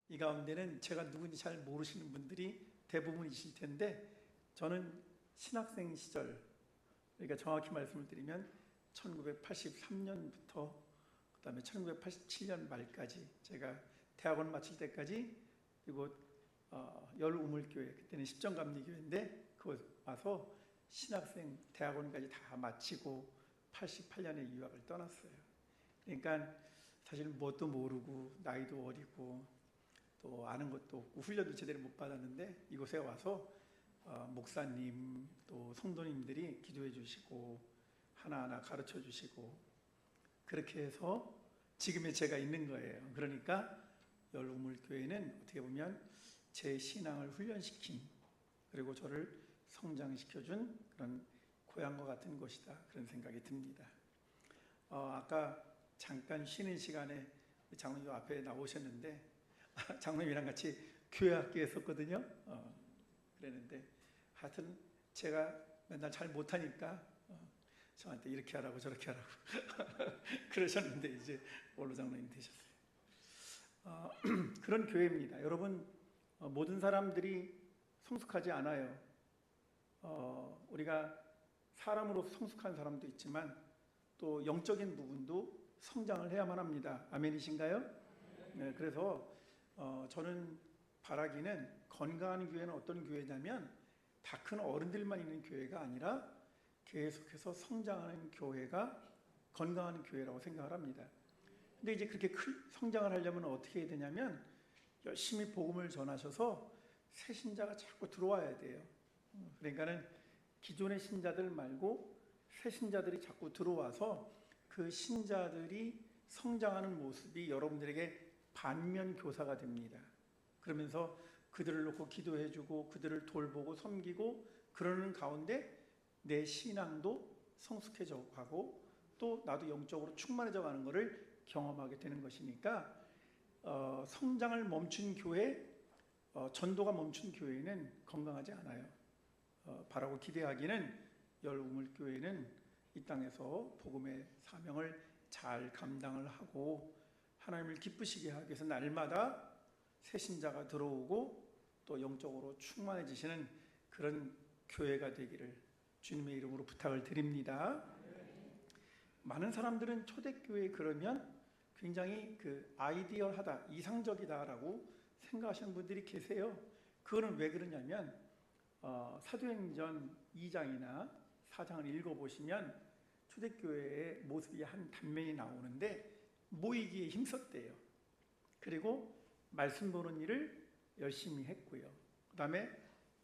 이 가운데는 제가 누군지 잘 모르시는 분들이 대부분이실 텐데, 저는 신학생 시절, 그러니까 정확히 말씀을 드리면 1983년부터 그 다음에 1987년 말까지, 제가 대학원 마칠 때까지 이곳 열우물교회, 그때는 십정감리교회인데 그곳 와서 신학생 대학원까지 다 마치고 88년에 유학을 떠났어요. 그러니까 사실 뭣도 모르고 나이도 어리고 또 아는 것도 없고 훈련도 제대로 못 받았는데, 이곳에 와서 목사님 또 성도님들이 기도해 주시고 하나하나 가르쳐 주시고, 그렇게 해서 지금의 제가 있는 거예요. 그러니까 열우물교회는 어떻게 보면 제 신앙을 훈련시킨, 그리고 저를 성장시켜준 그런 고향과 같은 곳이다, 그런 생각이 듭니다. 아까 잠깐 쉬는 시간에 장로님 앞에 나오셨는데, 장로님이랑 같이 교회 학교에 했었거든요. 그랬는데 하여튼 제가 맨날 잘 못하니까 저한테 이렇게 하라고 저렇게 하라고 그러셨는데 이제 원로 장로님 되셨어요. 그런 교회입니다. 여러분, 모든 사람들이 성숙하지 않아요. 우리가 사람으로 성숙한 사람도 있지만 또 영적인 부분도 성장을 해야만 합니다. 아멘이신가요? 네, 그래서 저는 바라기는 건강한 교회는 어떤 교회냐면 다 큰 어른들만 있는 교회가 아니라 계속해서 성장하는 교회가 건강한 교회라고 생각을 합니다. 근데 이제 그렇게 성장을 하려면 어떻게 해야 되냐면 열심히 복음을 전하셔서 새 신자가 자꾸 들어와야 돼요. 그러니까는 기존의 신자들 말고 새 신자들이 자꾸 들어와서 그 신자들이 성장하는 모습이 여러분들에게 반면 교사가 됩니다. 그러면서 그들을 놓고 기도해주고 그들을 돌보고 섬기고 그러는 가운데 내 신앙도 성숙해져 가고 또 나도 영적으로 충만해져 가는 것을 경험하게 되는 것이니까, 성장을 멈춘 교회, 전도가 멈춘 교회는 건강하지 않아요. 바라고 기대하기는 열우물교회는 이 땅에서 복음의 사명을 잘 감당을 하고 하나님을 기쁘시게 하기 위해서 날마다 새 신자가 들어오고 또 영적으로 충만해지시는 그런 교회가 되기를 주님의 이름으로 부탁을 드립니다. 많은 사람들은 초대교회 그러면 굉장히 아이디얼하다, 이상적이다라고 생각하시는 분들이 계세요. 그거는 왜 그러냐면 사도행전 2장이나 4장을 읽어보시면 초대교회의 모습이 한 단면이 나오는데 모이기에 힘썼대요. 그리고 말씀 보는 일을 열심히 했고요. 그 다음에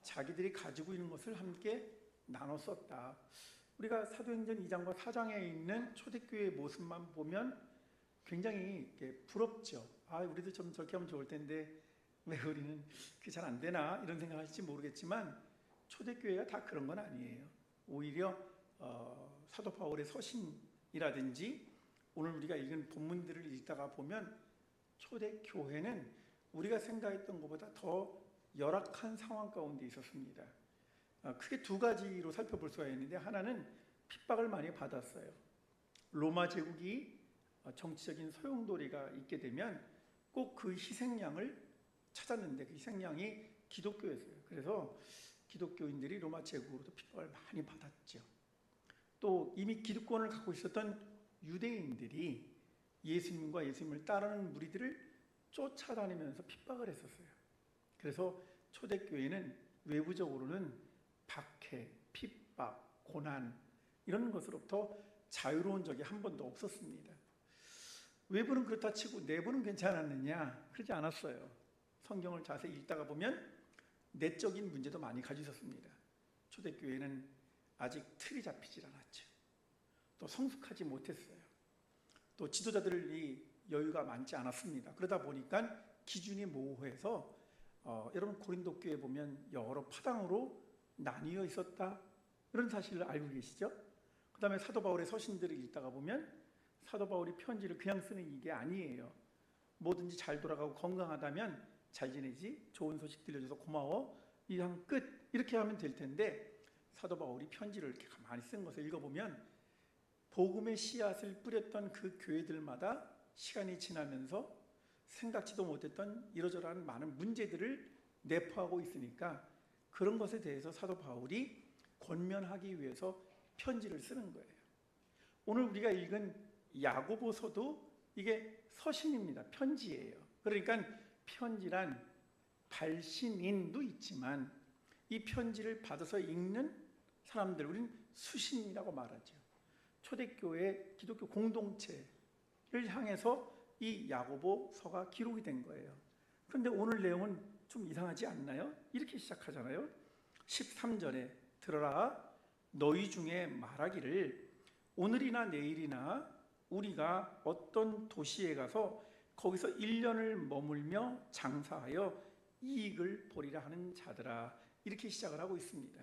자기들이 가지고 있는 것을 함께 나눠 썼다. 우리가 사도행전 2장과 4장에 있는 초대교회의 모습만 보면 굉장히 부럽죠. 우리도 좀 저렇게 하면 좋을 텐데 왜 우리는 그게 잘 안 되나 이런 생각할지 모르겠지만 초대교회가 다 그런 건 아니에요. 오히려 사도 바울의 서신이라든지 오늘 우리가 읽은 본문들을 읽다가 보면 초대교회는 우리가 생각했던 것보다 더 열악한 상황 가운데 있었습니다. 크게 두 가지로 살펴볼 수가 있는데, 하나는 핍박을 많이 받았어요. 로마 제국이 정치적인 소용돌이가 있게 되면 꼭 그 희생양을 찾았는데 그 희생양이 기독교였어요. 그래서 기독교인들이 로마 제국으로도 핍박을 많이 받았죠. 또 이미 기득권을 갖고 있었던 유대인들이 예수님과 예수님을 따르는 무리들을 쫓아다니면서 핍박을 했었어요. 그래서 초대교회는 외부적으로는 박해, 핍박, 고난 이런 것으로부터 자유로운 적이 한 번도 없었습니다. 외부는 그렇다 치고 내부는 괜찮았느냐? 그러지 않았어요. 성경을 자세히 읽다가 보면 내적인 문제도 많이 가지고 있었습니다. 초대교회는 아직 틀이 잡히질 않았죠. 또 성숙하지 못했어요. 또 지도자들이 여유가 많지 않았습니다. 그러다 보니까 기준이 모호해서 여러분 고린도 교회 보면 여러 파당으로 나뉘어 있었다, 이런 사실을 알고 계시죠? 그 다음에 사도 바울의 서신들을 읽다가 보면 사도 바울이 편지를 그냥 쓰는 이게 아니에요. 뭐든지 잘 돌아가고 건강하다면 잘 지내지, 좋은 소식 들려줘서 고마워, 이상 끝, 이렇게 하면 될 텐데 사도 바울이 편지를 이렇게 많이 쓴 것을 읽어보면 복음의 씨앗을 뿌렸던 그 교회들마다 시간이 지나면서 생각지도 못했던 이러저러한 많은 문제들을 내포하고 있으니까 그런 것에 대해서 사도 바울이 권면하기 위해서 편지를 쓰는 거예요. 오늘 우리가 읽은 야고보서도 이게 서신입니다. 편지예요. 그러니까 편지란 발신인도 있지만 이 편지를 받아서 읽는 사람들, 우리는 수신이라고 말하죠. 초대교회 기독교 공동체를 향해서 이 야고보서가 기록이 된 거예요. 그런데 오늘 내용은 좀 이상하지 않나요? 이렇게 시작하잖아요. 13절에 들어라, 너희 중에 말하기를 오늘이나 내일이나 우리가 어떤 도시에 가서 거기서 1년을 머물며 장사하여 이익을 보리라 하는 자들아, 이렇게 시작을 하고 있습니다.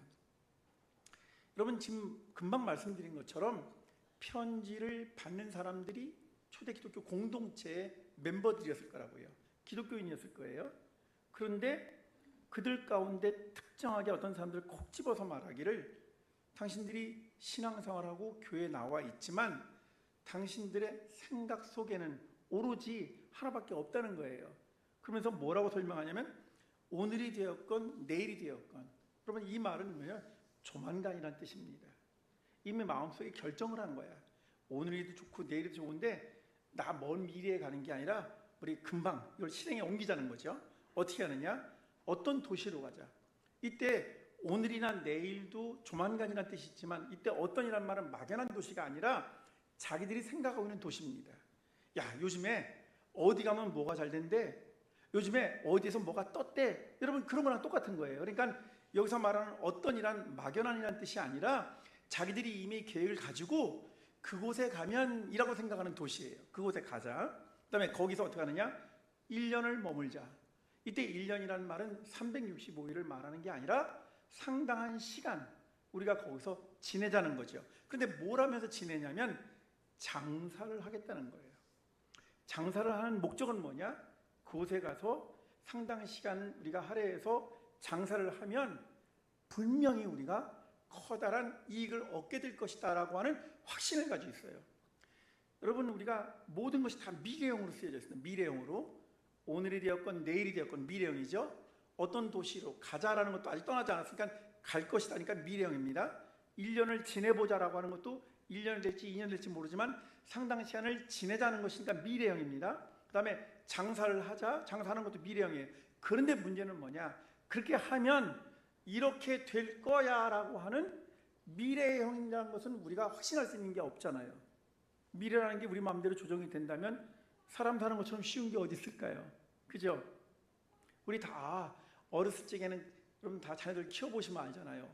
여러분, 지금 금방 말씀드린 것처럼 편지를 받는 사람들이 초대 기독교 공동체의 멤버들이었을 거라고요. 기독교인이었을 거예요. 그런데 그들 가운데 특정하게 어떤 사람들을 콕 집어서 말하기를 당신들이 신앙생활하고 교회에 나와 있지만 당신들의 생각 속에는 오로지 하나밖에 없다는 거예요. 그러면서 뭐라고 설명하냐면 오늘이 되었건 내일이 되었건, 그러면 이 말은 뭐예요? 조만간이라는 뜻입니다. 이미 마음속에 결정을 한 거야. 오늘이도 좋고 내일도 좋은데 나 먼 미래에 가는 게 아니라 우리 금방 이걸 실행에 옮기자는 거죠. 어떻게 하느냐? 어떤 도시로 가자. 이때 오늘이나 내일도 조만간이라는 뜻이 있지만 이때 어떤이란 말은 막연한 도시가 아니라 자기들이 생각하고 있는 도시입니다. 야, 요즘에 어디 가면 뭐가 잘 된대, 요즘에 어디에서 뭐가 떴대. 여러분, 그런 거랑 똑같은 거예요. 그러니까 여기서 말하는 어떤이란 막연한이라는 뜻이 아니라 자기들이 이미 계획을 가지고 그곳에 가면 이라고 생각하는 도시예요. 그곳에 가자. 그 다음에 거기서 어떻게 하느냐? 1년을 머물자. 이때 1년이라는 말은 365일을 말하는 게 아니라 상당한 시간 우리가 거기서 지내자는 거죠. 그런데 뭘 하면서 지내냐면 장사를 하겠다는 거예요. 장사를 하는 목적은 뭐냐? 그곳에 가서 상당한 시간을 우리가 할애해서 장사를 하면 분명히 우리가 커다란 이익을 얻게 될 것이다 라고 하는 확신을 가지고 있어요. 여러분, 우리가 모든 것이 다 미래형으로 쓰여져 있습니다. 미래형으로. 오늘이 되었건 내일이 되었건 미래형이죠. 어떤 도시로 가자라는 것도 아직 떠나지 않았으니까 갈 것이다 하니까 미래형입니다. 1년을 지내보자라고 하는 것도 1년이 될지 2년 될지 모르지만 상당한 시간을 지내자는 것이니까 미래형입니다. 그 다음에 장사를 하자, 장사하는 것도 미래형이에요. 그런데 문제는 뭐냐? 그렇게 하면 이렇게 될 거야 라고 하는 미래형이라는 것은 우리가 확신할 수 있는 게 없잖아요. 미래라는 게 우리 마음대로 조정이 된다면 사람 사는 것처럼 쉬운 게 어디 있을까요? 그죠? 우리 다 어렸을 적에는 여러분 다 자녀들 키워보시면 알잖아요.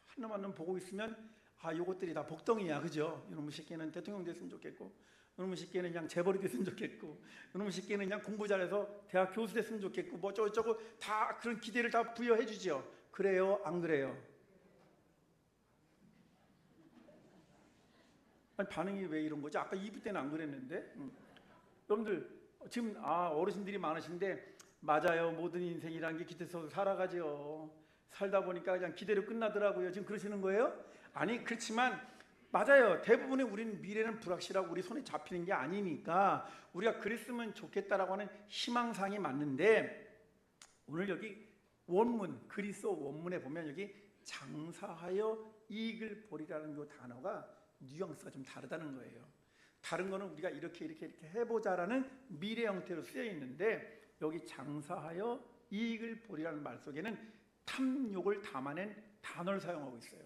한 놈 한 놈 보고 있으면 요것들이 다 복덩이야, 그죠? 이놈의 새끼는 대통령 됐으면 좋겠고, 이놈의 새끼는 그냥 재벌이 됐으면 좋겠고, 이놈의 새끼는 그냥 공부 잘해서 대학 교수 됐으면 좋겠고, 뭐 저쩌고 다 그런 기대를 다 부여해 주죠. 그래요? 안 그래요? 아니, 반응이 왜 이런 거지? 아까 2부 때는 안 그랬는데. 여러분들 지금 어르신들이 많으신데 맞아요. 모든 인생이란 게 기대 속에서 살아가죠. 살다 보니까 그냥 기대로 끝나더라고요. 지금 그러시는 거예요? 아니, 그렇지만 맞아요. 대부분의 우리는 미래는 불확실하고 우리 손에 잡히는 게 아니니까 우리가 그랬으면 좋겠다라고 하는 희망사항이 맞는데, 오늘 여기 원문, 그리스어 원문에 보면 여기 장사하여 이익을 보리라는 이 단어가 뉘앙스가 좀 다르다는 거예요. 다른 거는 우리가 이렇게 해보자라는 미래 형태로 쓰여 있는데 여기 장사하여 이익을 보리라는 말 속에는 탐욕을 담아낸 단어를 사용하고 있어요.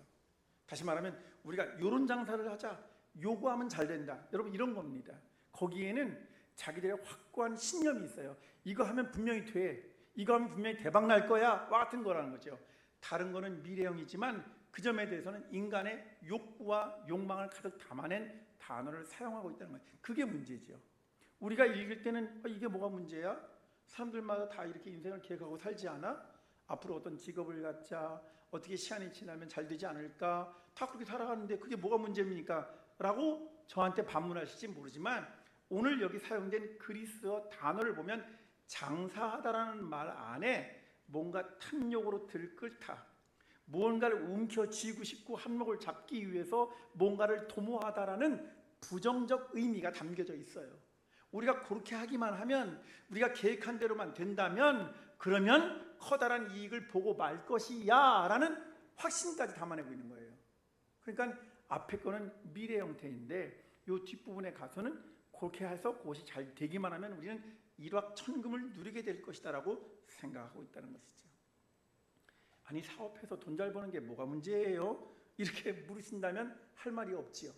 다시 말하면 우리가 이런 장사를 하자, 요거 하면 잘 된다, 여러분 이런 겁니다. 거기에는 자기들의 확고한 신념이 있어요. 이거 하면 분명히 돼, 이거 하면 분명히 대박 날 거야, 와 같은 거라는 거죠. 다른 거는 미래형이지만 그 점에 대해서는 인간의 욕구와 욕망을 가득 담아낸 단어를 사용하고 있다는 거예요. 그게 문제죠. 우리가 읽을 때는 이게 뭐가 문제야? 사람들마다 다 이렇게 인생을 계획하고 살지 않아? 앞으로 어떤 직업을 갖자, 어떻게 시간이 지나면 잘 되지 않을까, 다 그렇게 살아가는데 그게 뭐가 문제입니까? 라고 저한테 반문하실지 모르지만 오늘 여기 사용된 그리스어 단어를 보면 장사하다라는 말 안에 뭔가 탐욕으로 들끓다, 무언가를 움켜쥐고 싶고 한몫을 잡기 위해서 뭔가를 도모하다라는 부정적 의미가 담겨져 있어요. 우리가 그렇게 하기만 하면, 우리가 계획한 대로만 된다면 그러면 커다란 이익을 보고 말 것이야 라는 확신까지 담아내고 있는 거예요. 그러니까 앞에 거는 미래 형태인데 이 뒷부분에 가서는 그렇게 해서 그것이 잘 되기만 하면 우리는 일확천금을 누리게 될 것이다 라고 생각하고 있다는 것이죠. 아니, 사업해서 돈 잘 버는 게 뭐가 문제예요? 이렇게 물으신다면 할 말이 없지요.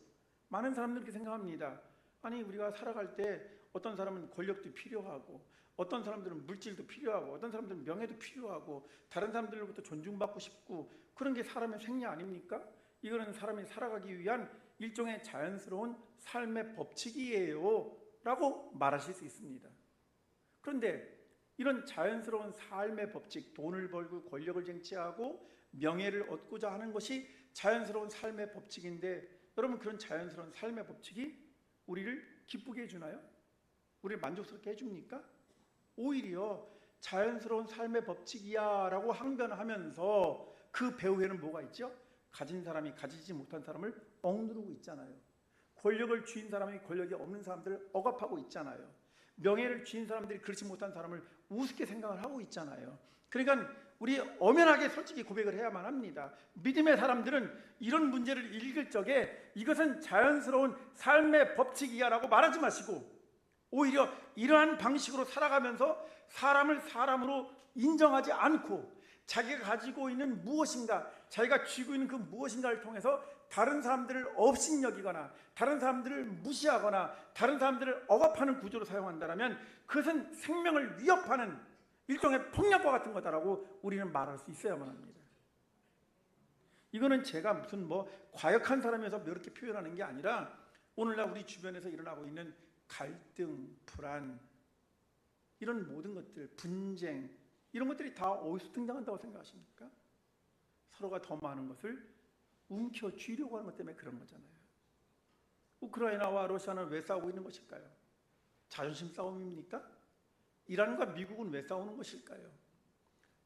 많은 사람들이 그렇게 생각합니다. 아니, 우리가 살아갈 때 어떤 사람은 권력도 필요하고, 어떤 사람들은 물질도 필요하고, 어떤 사람들은 명예도 필요하고, 다른 사람들로부터 존중받고 싶고, 그런 게 사람의 생리 아닙니까? 이거는 사람이 살아가기 위한 일종의 자연스러운 삶의 법칙이에요 라고 말하실 수 있습니다. 그런데 이런 자연스러운 삶의 법칙, 돈을 벌고 권력을 쟁취하고 명예를 얻고자 하는 것이 자연스러운 삶의 법칙인데, 여러분, 그런 자연스러운 삶의 법칙이 우리를 기쁘게 해주나요? 우리를 만족스럽게 해줍니까? 오히려 자연스러운 삶의 법칙이야 라고 항변하면서 그 배후에는 뭐가 있죠? 가진 사람이 가지지 못한 사람을 억누르고 있잖아요. 권력을 쥐인 사람이 권력이 없는 사람들을 억압하고 있잖아요. 명예를 쥐인 사람들이 그렇지 못한 사람을 우습게 생각을 하고 있잖아요. 그러니까 우리 엄연하게 솔직히 고백을 해야만 합니다. 믿음의 사람들은 이런 문제를 읽을 적에 이것은 자연스러운 삶의 법칙이야 라고 말하지 마시고, 오히려 이러한 방식으로 살아가면서 사람을 사람으로 인정하지 않고 자기가 가지고 있는 무엇인가, 자기가 쥐고 있는 그 무엇인가를 통해서 다른 사람들을 업신여기거나 다른 사람들을 무시하거나 다른 사람들을 억압하는 구조로 사용한다면 그것은 생명을 위협하는 일종의 폭력과 같은 거다라고 우리는 말할 수 있어야만 합니다. 이거는 제가 무슨 과역한 사람이어서 이렇게 표현하는 게 아니라 오늘날 우리 주변에서 일어나고 있는 갈등, 불안, 이런 모든 것들, 분쟁, 이런 것들이 다 어디서 등장한다고 생각하십니까? 서로가 더 많은 것을 움켜쥐려고 하는 것 때문에 그런 거잖아요. 우크라이나와 러시아는 왜 싸우고 있는 것일까요? 자존심 싸움입니까? 이란과 미국은 왜 싸우는 것일까요?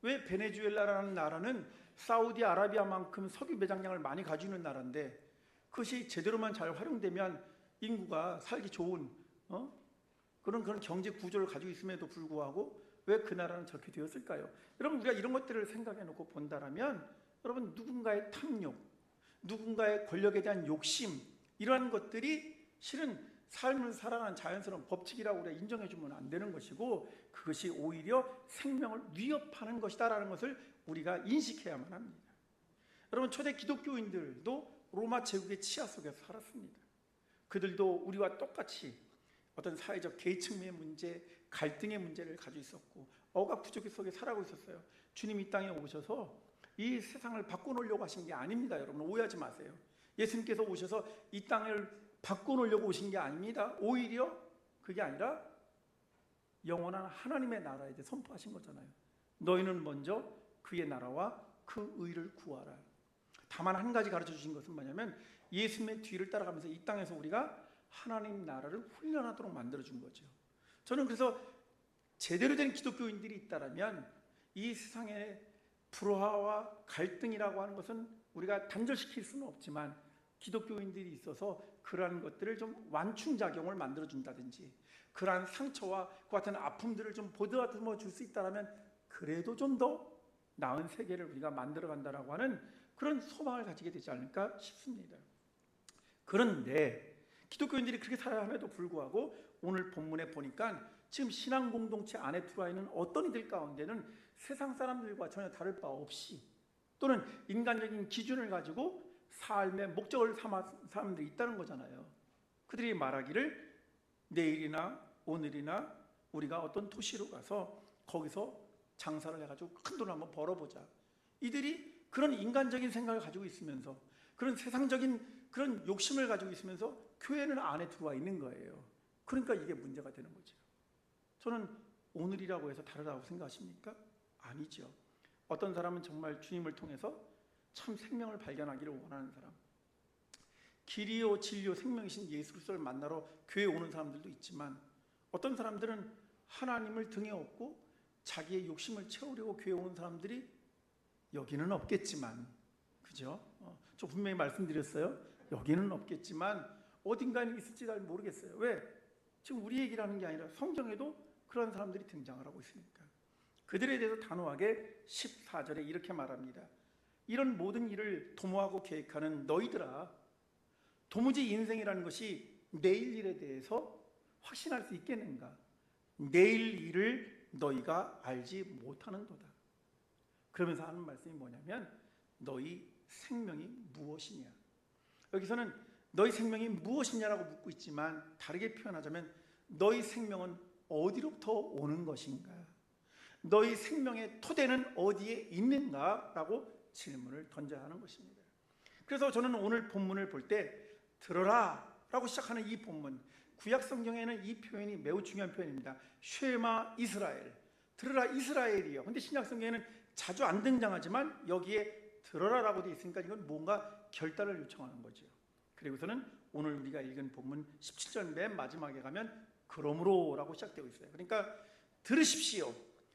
왜 베네수엘라라는 나라는 사우디아라비아만큼 석유 매장량을 많이 가지고 있는 나라인데 그것이 제대로만 잘 활용되면 인구가 살기 좋은 그런 경제 구조를 가지고 있음에도 불구하고 왜 그 나라는 저렇게 되었을까요? 여러분, 우리가 이런 것들을 생각해 놓고 본다면 여러분, 누군가의 탐욕, 누군가의 권력에 대한 욕심, 이러한 것들이 실은 삶을 살아가는 자연스러운 법칙이라고 우리가 인정해주면 안 되는 것이고, 그것이 오히려 생명을 위협하는 것이다라는 것을 우리가 인식해야만 합니다. 여러분, 초대 기독교인들도 로마 제국의 치하 속에서 살았습니다. 그들도 우리와 똑같이 어떤 사회적 계층의 문제, 갈등의 문제를 가지고 있었고 억압 부조기 속에 살아가고 있었어요. 주님 이 땅에 오셔서 이 세상을 바꿔놓으려고 하신 게 아닙니다. 여러분, 오해하지 마세요. 예수님께서 오셔서 이 땅을 바꿔놓으려고 오신 게 아닙니다. 오히려 그게 아니라 영원한 하나님의 나라에 대해 선포하신 거잖아요. 너희는 먼저 그의 나라와 그 의를 구하라. 다만 한 가지 가르쳐 주신 것은 뭐냐면 예수님의 뒤를 따라가면서 이 땅에서 우리가 하나님 나라를 훈련하도록 만들어준 거죠. 저는 그래서 제대로 된 기독교인들이 있다면 이 세상의 불화와 갈등이라고 하는 것은 우리가 단절시킬 수는 없지만 기독교인들이 있어서 그러한 것들을 좀 완충작용을 만들어준다든지 그러한 상처와 그 같은 아픔들을 좀 보듬어 줄 수 있다면 그래도 좀 더 나은 세계를 우리가 만들어간다라고 하는 그런 소망을 가지게 되지 않을까 싶습니다. 그런데 기독교인들이 그렇게 살아야 함에도 불구하고 오늘 본문에 보니까 지금 신앙 공동체 안에 들어와 있는 어떤 이들 가운데는 세상 사람들과 전혀 다를 바 없이 또는 인간적인 기준을 가지고 삶의 목적을 삼은 사람들이 있다는 거잖아요. 그들이 말하기를 내일이나 오늘이나 우리가 어떤 도시로 가서 거기서 장사를 해가지고 큰 돈을 한번 벌어보자. 이들이 그런 인간적인 생각을 가지고 있으면서 그런 세상적인 그런 욕심을 가지고 있으면서 교회는 안에 들어와 있는 거예요. 그러니까 이게 문제가 되는 거죠. 저는 오늘이라고 해서 다르다고 생각하십니까? 아니죠. 어떤 사람은 정말 주님을 통해서 참 생명을 발견하기를 원하는 사람, 길이요 진리요 생명이신 예수 그리스도를 만나러 교회에 오는 사람들도 있지만 어떤 사람들은 하나님을 등에 업고 자기의 욕심을 채우려고 교회에 오는 사람들이 여기는 없겠지만, 그죠? 저 분명히 말씀드렸어요. 여기는 없겠지만 어딘가에 있을지 잘 모르겠어요. 왜? 지금 우리 얘기를 하는 게 아니라 성경에도 그런 사람들이 등장을 하고 있으니까 그들에 대해서 단호하게 14절에 이렇게 말합니다. 이런 모든 일을 도모하고 계획하는 너희들아, 도무지 인생이라는 것이 내일 일에 대해서 확신할 수 있겠는가? 내일 일을 너희가 알지 못하는도다. 그러면서 하는 말씀이 뭐냐면 너희 생명이 무엇이냐. 여기서는 너희 생명이 무엇이냐라고 묻고 있지만 다르게 표현하자면 너희 생명은 어디로부터 오는 것인가? 너희 생명의 토대는 어디에 있는가라고 질문을 던져야 하는 것입니다. 그래서 저는 오늘 본문을 볼 때 들어라 라고 시작하는 이 본문, 구약 성경에는 이 표현이 매우 중요한 표현입니다. 쉐마 이스라엘, 들어라 이스라엘이요. 근데 신약 성경에는 자주 안 등장하지만 여기에 들어라라고 되어 있으니까 이건 뭔가 결단을 요청하는 거죠. 그리고서는 오늘 우리가 읽은 본문 17절 맨 마지막에 가면 그러므로라고 시작되고 있어요. 그러니까 들으십시오.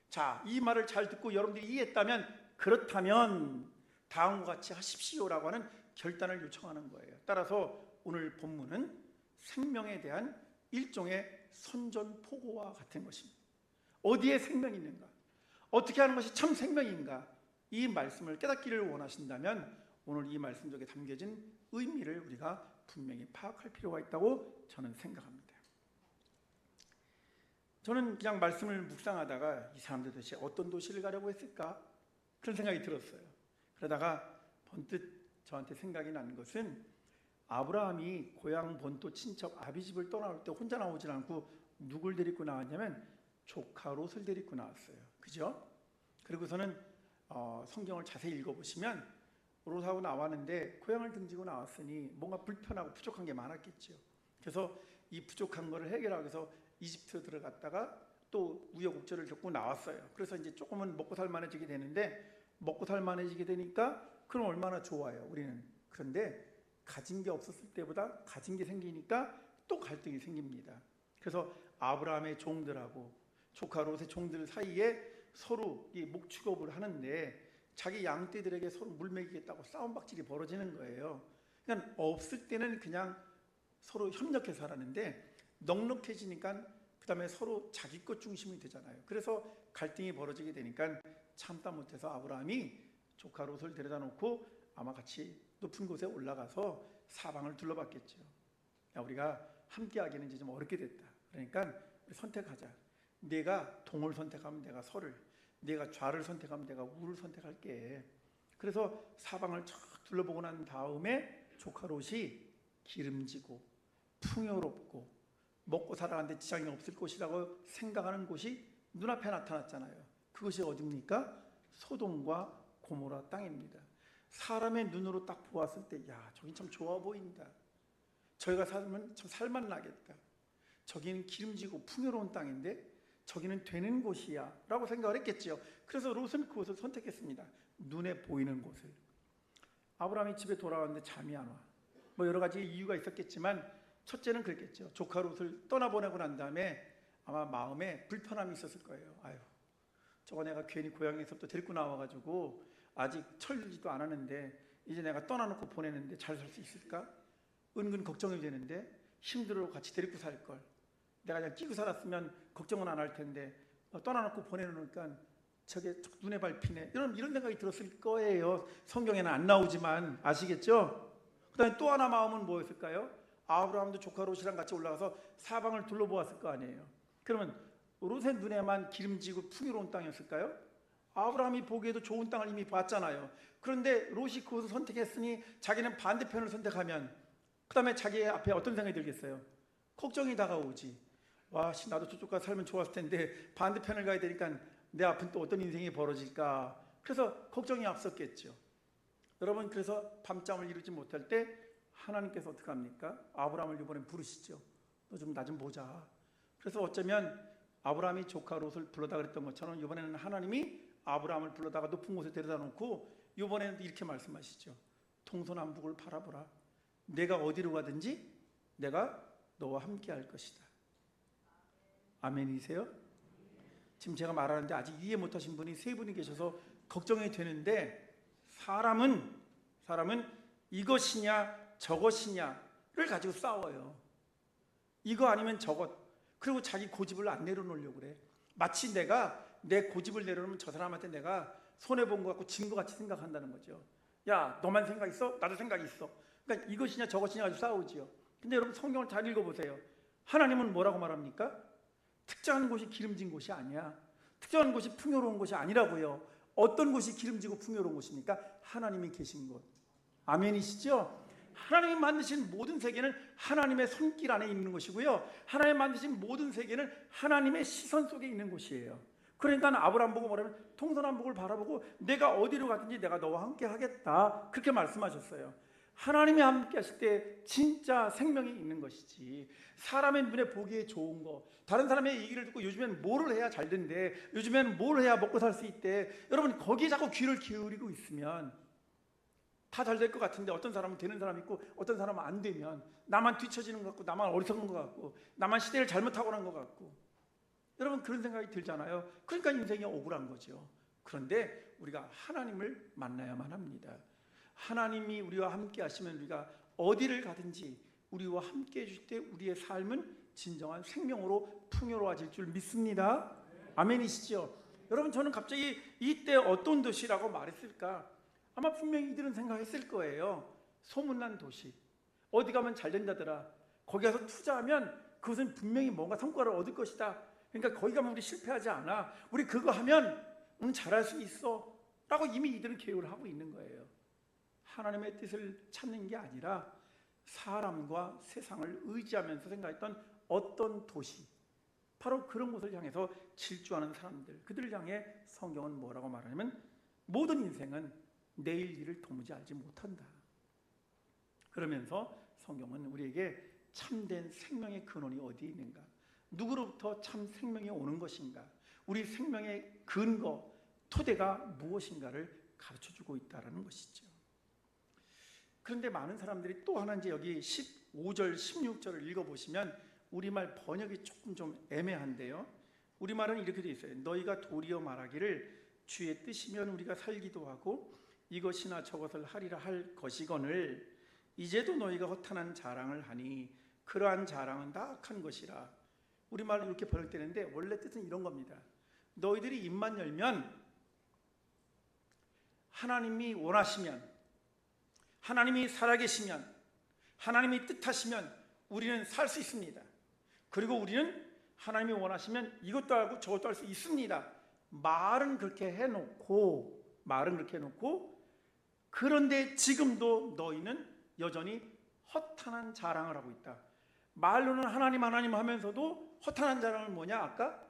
자, 이 말을 잘 듣고 여러분들이 이해했다면 그렇다면 다음과 같이 하십시오라고 하는 결단을 요청하는 거예요. 따라서 오늘 본문은 생명에 대한 일종의 선전포고와 같은 것입니다. 어디에 생명이 있는가? 어떻게 하는 것이 참 생명인가? 이 말씀을 깨닫기를 원하신다면 오늘 이 말씀 속에 담겨진 의미를 우리가 분명히 파악할 필요가 있다고 저는 생각합니다. 저는 그냥 말씀을 묵상하다가 이 사람들 도대체 어떤 도시를 가려고 했을까? 그런 생각이 들었어요. 그러다가 번뜩 저한테 생각이 난 것은 아브라함이 고향 본토 친척 아비집을 떠나올 때 혼자 나오질 않고 누굴 데리고 나왔냐면 조카 롯을 데리고 나왔어요. 그죠? 그리고서는 성경을 자세히 읽어보시면 롯하고 나왔는데 고향을 등지고 나왔으니 뭔가 불편하고 부족한 게 많았겠죠. 그래서 이 부족한 거를 해결하기 위해서 이집트 들어갔다가 또 우여곡절을 겪고 나왔어요. 그래서 이제 조금은 먹고 살만해지게 되는데 먹고 살만해지게 되니까 그럼 얼마나 좋아요, 우리는. 그런데 가진 게 없었을 때보다 가진 게 생기니까 또 갈등이 생깁니다. 그래서 아브라함의 종들하고 조카 롯의 종들 사이에 서로 이 목축업을 하는데 자기 양떼들에게 서로 물 먹이겠다고 싸움박질이 벌어지는 거예요. 그러니까 없을 때는 그냥 서로 협력해서 살았는데 넉넉해지니까 그 다음에 서로 자기 것 중심이 되잖아요. 그래서 갈등이 벌어지게 되니까 참다 못해서 아브라함이 조카 롯을 데려다 놓고 아마 같이 높은 곳에 올라가서 사방을 둘러봤겠죠. 야, 우리가 함께 하기는 이제 좀 어렵게 됐다. 그러니까 우리 선택하자. 내가 동을 선택하면 내가 서를, 내가 좌를 선택하면 내가 우를 선택할게. 그래서 사방을 쫙 둘러보고 난 다음에 조카 롯이 기름지고 풍요롭고 먹고 살아가는데 지장이 없을 곳이라고 생각하는 곳이 눈앞에 나타났잖아요. 그것이 어디입니까? 소돔과 고모라 땅입니다. 사람의 눈으로 딱 보았을 때, 야, 저긴 참 좋아 보인다. 저희가 살면 참 살만나겠다. 저기는 기름지고 풍요로운 땅인데 저기는 되는 곳이야 라고 생각을 했겠죠. 그래서 롯은 그곳을 선택했습니다. 눈에 보이는 곳을. 아브라함이 집에 돌아왔는데 잠이 안 와. 뭐 여러 가지 이유가 있었겠지만 첫째는 그랬겠죠. 조카 롯을 떠나보내고 난 다음에 아마 마음에 불편함이 있었을 거예요. 아유, 저거 내가 괜히 고향에서부터 데리고 나와가지고 아직 철들지도 않았는데 이제 내가 떠나놓고 보내는데 잘 살 수 있을까? 은근 걱정이 되는데 힘들어 같이 데리고 살걸. 내가 그냥 끼고 살았으면 걱정은 안 할 텐데 떠나놓고 보내놓으니까 저게 눈에 밟히네. 이런 생각이 들었을 거예요. 성경에는 안 나오지만 아시겠죠? 그 다음에 또 하나 마음은 뭐였을까요? 아브라함도 조카 롯이랑 같이 올라가서 사방을 둘러보았을 거 아니에요. 그러면 롯의 눈에만 기름지고 풍요로운 땅이었을까요? 아브라함이 보기에도 좋은 땅을 이미 봤잖아요. 그런데 롯이 그것을 선택했으니 자기는 반대편을 선택하면 그 다음에 자기 앞에 어떤 생각이 들겠어요? 걱정이 다가오지. 와, 나도 저쪽 가서 살면 좋았을 텐데 반대편을 가야 되니까 내 앞은 또 어떤 인생이 벌어질까. 그래서 걱정이 앞섰겠죠. 여러분, 그래서 밤잠을 이루지 못할 때 하나님께서 어떻게 합니까? 아브라함을 이번엔 부르시죠. 너 좀 나 좀 보자. 그래서 어쩌면 아브라함이 조카 롯을 불러다 그랬던 것처럼 이번에는 하나님이 아브라함을 불러다가 높은 곳에 데려다 놓고 이번에는 이렇게 말씀하시죠. 동서남북을 바라보라. 내가 어디로 가든지 내가 너와 함께 할 것이다. 아멘이세요? 지금 제가 말하는데 아직 이해 못하신 분이 세 분이 계셔서 걱정이 되는데 사람은 이것이냐 저것이냐를 가지고 싸워요. 이거 아니면 저것. 그리고 자기 고집을 안 내려놓으려고 그래. 마치 내가 내 고집을 내려놓으면 저 사람한테 내가 손해본 것 같고 진 것 같이 생각한다는 거죠. 야, 너만 생각 있어? 나도 생각이 있어. 그러니까 이것이냐 저것이냐 가지고 싸우지요. 근데 여러분 성경을 잘 읽어보세요. 하나님은 뭐라고 말합니까? 특정한 곳이 기름진 곳이 아니야. 특정한 곳이 풍요로운 곳이 아니라고요. 어떤 곳이 기름지고 풍요로운 곳입니까? 하나님이 계신 곳. 아멘이시죠? 하나님이 만드신 모든 세계는 하나님의 손길 안에 있는 것이고요. 하나님이 만드신 모든 세계는 하나님의 시선 속에 있는 곳이에요. 그러니까 아브라함 보고 뭐라면 동서남북을 바라보고 내가 어디로 가든지 내가 너와 함께 하겠다, 그렇게 말씀하셨어요. 하나님이 함께 하실 때 진짜 생명이 있는 것이지, 사람의 눈에 보기에 좋은 거, 다른 사람의 얘기를 듣고 요즘엔 뭐를 해야 잘 된대, 요즘엔 뭘 해야 먹고 살 수 있대, 여러분 거기에 자꾸 귀를 기울이고 있으면 다 잘 될 것 같은데 어떤 사람은 되는 사람이 있고 어떤 사람은 안 되면 나만 뒤처지는 것 같고 나만 어리석은 것 같고 나만 시대를 잘못 타고난 것 같고, 여러분 그런 생각이 들잖아요. 그러니까 인생이 억울한 거죠. 그런데 우리가 하나님을 만나야만 합니다. 하나님이 우리와 함께 하시면 우리가 어디를 가든지 우리와 함께 해주실 때 우리의 삶은 진정한 생명으로 풍요로워질 줄 믿습니다. 아멘이시죠? 여러분 저는 갑자기 이때 어떤 도시라고 말했을까? 아마 분명히 이들은 생각했을 거예요. 소문난 도시, 어디 가면 잘 된다더라, 거기 가서 투자하면 그것은 분명히 뭔가 성과를 얻을 것이다, 그러니까 거기 가면 우리 실패하지 않아, 우리 그거 하면 잘할 수 있어 라고 이미 이들은 계획을 하고 있는 거예요. 하나님의 뜻을 찾는 게 아니라 사람과 세상을 의지하면서 생각했던 어떤 도시, 바로 그런 곳을 향해서 질주하는 사람들, 그들을 향해 성경은 뭐라고 말하냐면 모든 인생은 내일 일을 도무지 알지 못한다. 그러면서 성경은 우리에게 참된 생명의 근원이 어디에 있는가, 누구로부터 참 생명이 오는 것인가, 우리 생명의 근거, 토대가 무엇인가를 가르쳐주고 있다는 것이죠. 그런데 많은 사람들이 또 하나, 이제 여기 15절 16절을 읽어보시면 우리말 번역이 조금 좀 애매한데요, 우리말은 이렇게 되어 있어요. 너희가 도리어 말하기를 주의 뜻이면 우리가 살기도 하고 이것이나 저것을 하리라 할 것이거늘 이제도 너희가 허탄한 자랑을 하니 그러한 자랑은 다 악한 것이라. 우리말로 이렇게 번역되는데 원래 뜻은 이런 겁니다. 너희들이 입만 열면 하나님이 원하시면, 하나님이 살아계시면, 하나님이 뜻하시면 우리는 살 수 있습니다. 그리고 우리는 하나님이 원하시면 이것도 하고 저것도 할 수 있습니다. 말은 그렇게 해놓고 그런데 지금도 너희는 여전히 허탄한 자랑을 하고 있다. 말로는 하나님 하면서도 허탄한 자랑은 뭐냐? 아까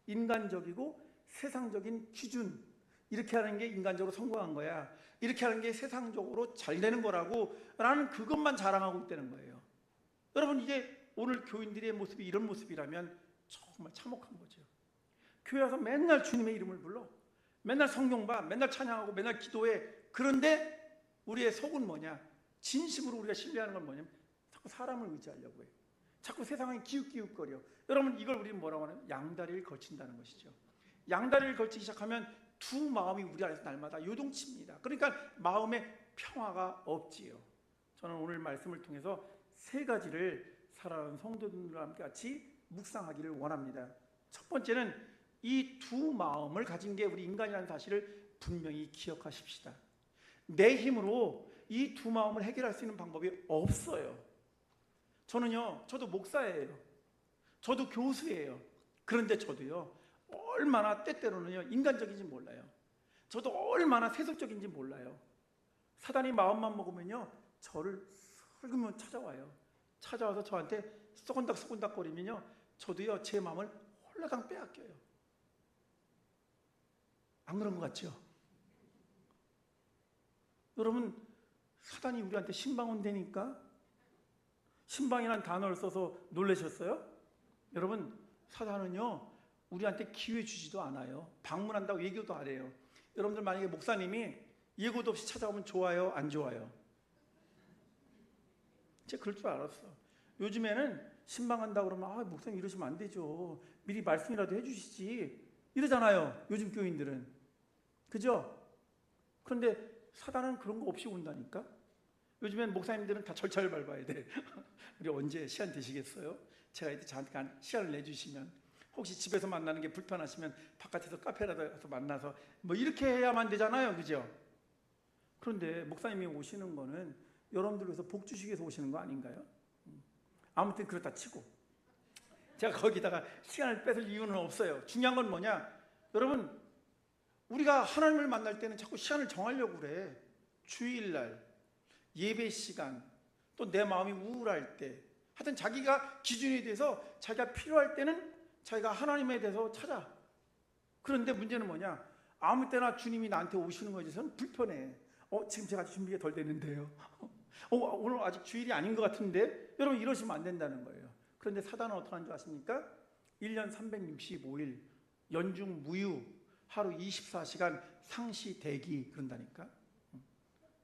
인간적이고 세상적인 기준, 이렇게 하는 게 인간적으로 성공한 거야, 이렇게 하는 게 세상적으로 잘 되는 거라고 라는 그것만 자랑하고 있다는 거예요. 여러분 이게 오늘 교인들의 모습이 이런 모습이라면 정말 참혹한 거죠. 교회 와서 맨날 주님의 이름을 불러, 맨날 성경 봐, 맨날 찬양하고 맨날 기도해. 그런데 우리의 속은 뭐냐? 진심으로 우리가 신뢰하는 건 뭐냐면 자꾸 사람을 의지하려고 해. 자꾸 세상에 기웃기웃거려. 여러분 이걸 우리는 뭐라고 하냐면 양다리를 걸친다는 것이죠. 양다리를 걸치기 시작하면 두 마음이 우리 안에서 날마다 요동칩니다. 그러니까 마음에 평화가 없지요. 저는 오늘 말씀을 통해서 세 가지를 사랑하는 성도들과 함께 같이 묵상하기를 원합니다. 첫 번째는 이 두 마음을 가진 게 우리 인간이라는 사실을 분명히 기억하십시다. 내 힘으로 이 두 마음을 해결할 수 있는 방법이 없어요. 저도 목사예요. 저도 교수예요. 그런데 저도요, 얼마나 때때로는요 인간적인지 몰라요. 저도 얼마나 세속적인지 몰라요. 사단이 마음만 먹으면요 저를 설그면 찾아와서 저한테 쏘곤닥 거리면요 저도요 제 마음을 홀라당 빼앗겨요. 안 그런 것 같죠? 여러분 사단이 우리한테 신방원 되니까, 신방이라는 단어를 써서 놀라셨어요? 여러분 사단은요 우리한테 기회 주지도 않아요. 방문한다고 예고도 안 해요. 여러분들 만약에 목사님이 예고도 없이 찾아오면 좋아요, 안 좋아요? 제가 그럴 줄 알았어. 요즘에는 신방한다고 그러면 목사님 이러시면 안 되죠, 미리 말씀이라도 해주시지, 이러잖아요 요즘 교인들은. 그죠? 그런데 사단은 그런 거 없이 온다니까. 요즘엔 목사님들은 다 절차를 밟아야 돼. 우리 언제 시간 되시겠어요? 제가 이때 잠깐 시간을 내주시면, 혹시 집에서 만나는 게 불편하시면 바깥에서 카페라도 가서 만나서 뭐 이렇게 해야만 되잖아요, 그죠? 그런데 목사님이 오시는 거는 여러분들 위해서 복 주시기 위해서 오시는 거 아닌가요? 아무튼 그렇다 치고 제가 거기다가 시간을 뺏을 이유는 없어요. 중요한 건 뭐냐, 여러분, 우리가 하나님을 만날 때는 자꾸 시간을 정하려고 그래. 주일날, 예배 시간, 또 내 마음이 우울할 때, 하여튼 자기가 기준이 돼서 자기가 필요할 때는 자기가 하나님에 대해서 찾아. 그런데 문제는 뭐냐, 아무 때나 주님이 나한테 오시는 것에 대해서는 불편해. 지금 제가 준비가 덜 됐는데요. 오늘 아직 주일이 아닌 것 같은데, 여러분 이러시면 안 된다는 거예요. 그런데 사단은 어떻게 하는 줄 아십니까? 1년 365일 연중 무휴, 하루 24시간 상시 대기 그런다니까.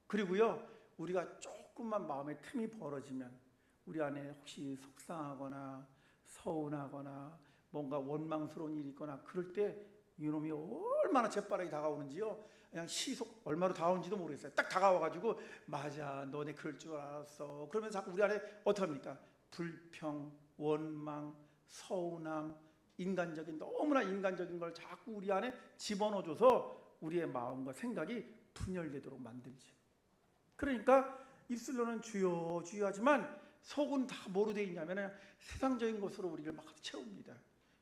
그리고요, 우리가 조금만 마음의 틈이 벌어지면, 우리 안에 혹시 속상하거나 서운하거나 뭔가 원망스러운 일이 있거나 그럴 때 이놈이 얼마나 재빠르게 다가오는지요. 그냥 시속 얼마로 다가오는지도 모르겠어요. 딱 다가와가지고, 맞아, 너네 그럴 줄 알았어. 그러면 자꾸 우리 안에 어떻게 합니까? 불평, 원망, 서운함, 너무나 인간적인 걸 자꾸 우리 안에 집어넣어줘서 우리의 마음과 생각이 분열되도록 만들지. 그러니까 입술로는 주여 주여 하지만 속은 다 뭐로 되어 있냐면 세상적인 것으로 우리를 막 채웁니다.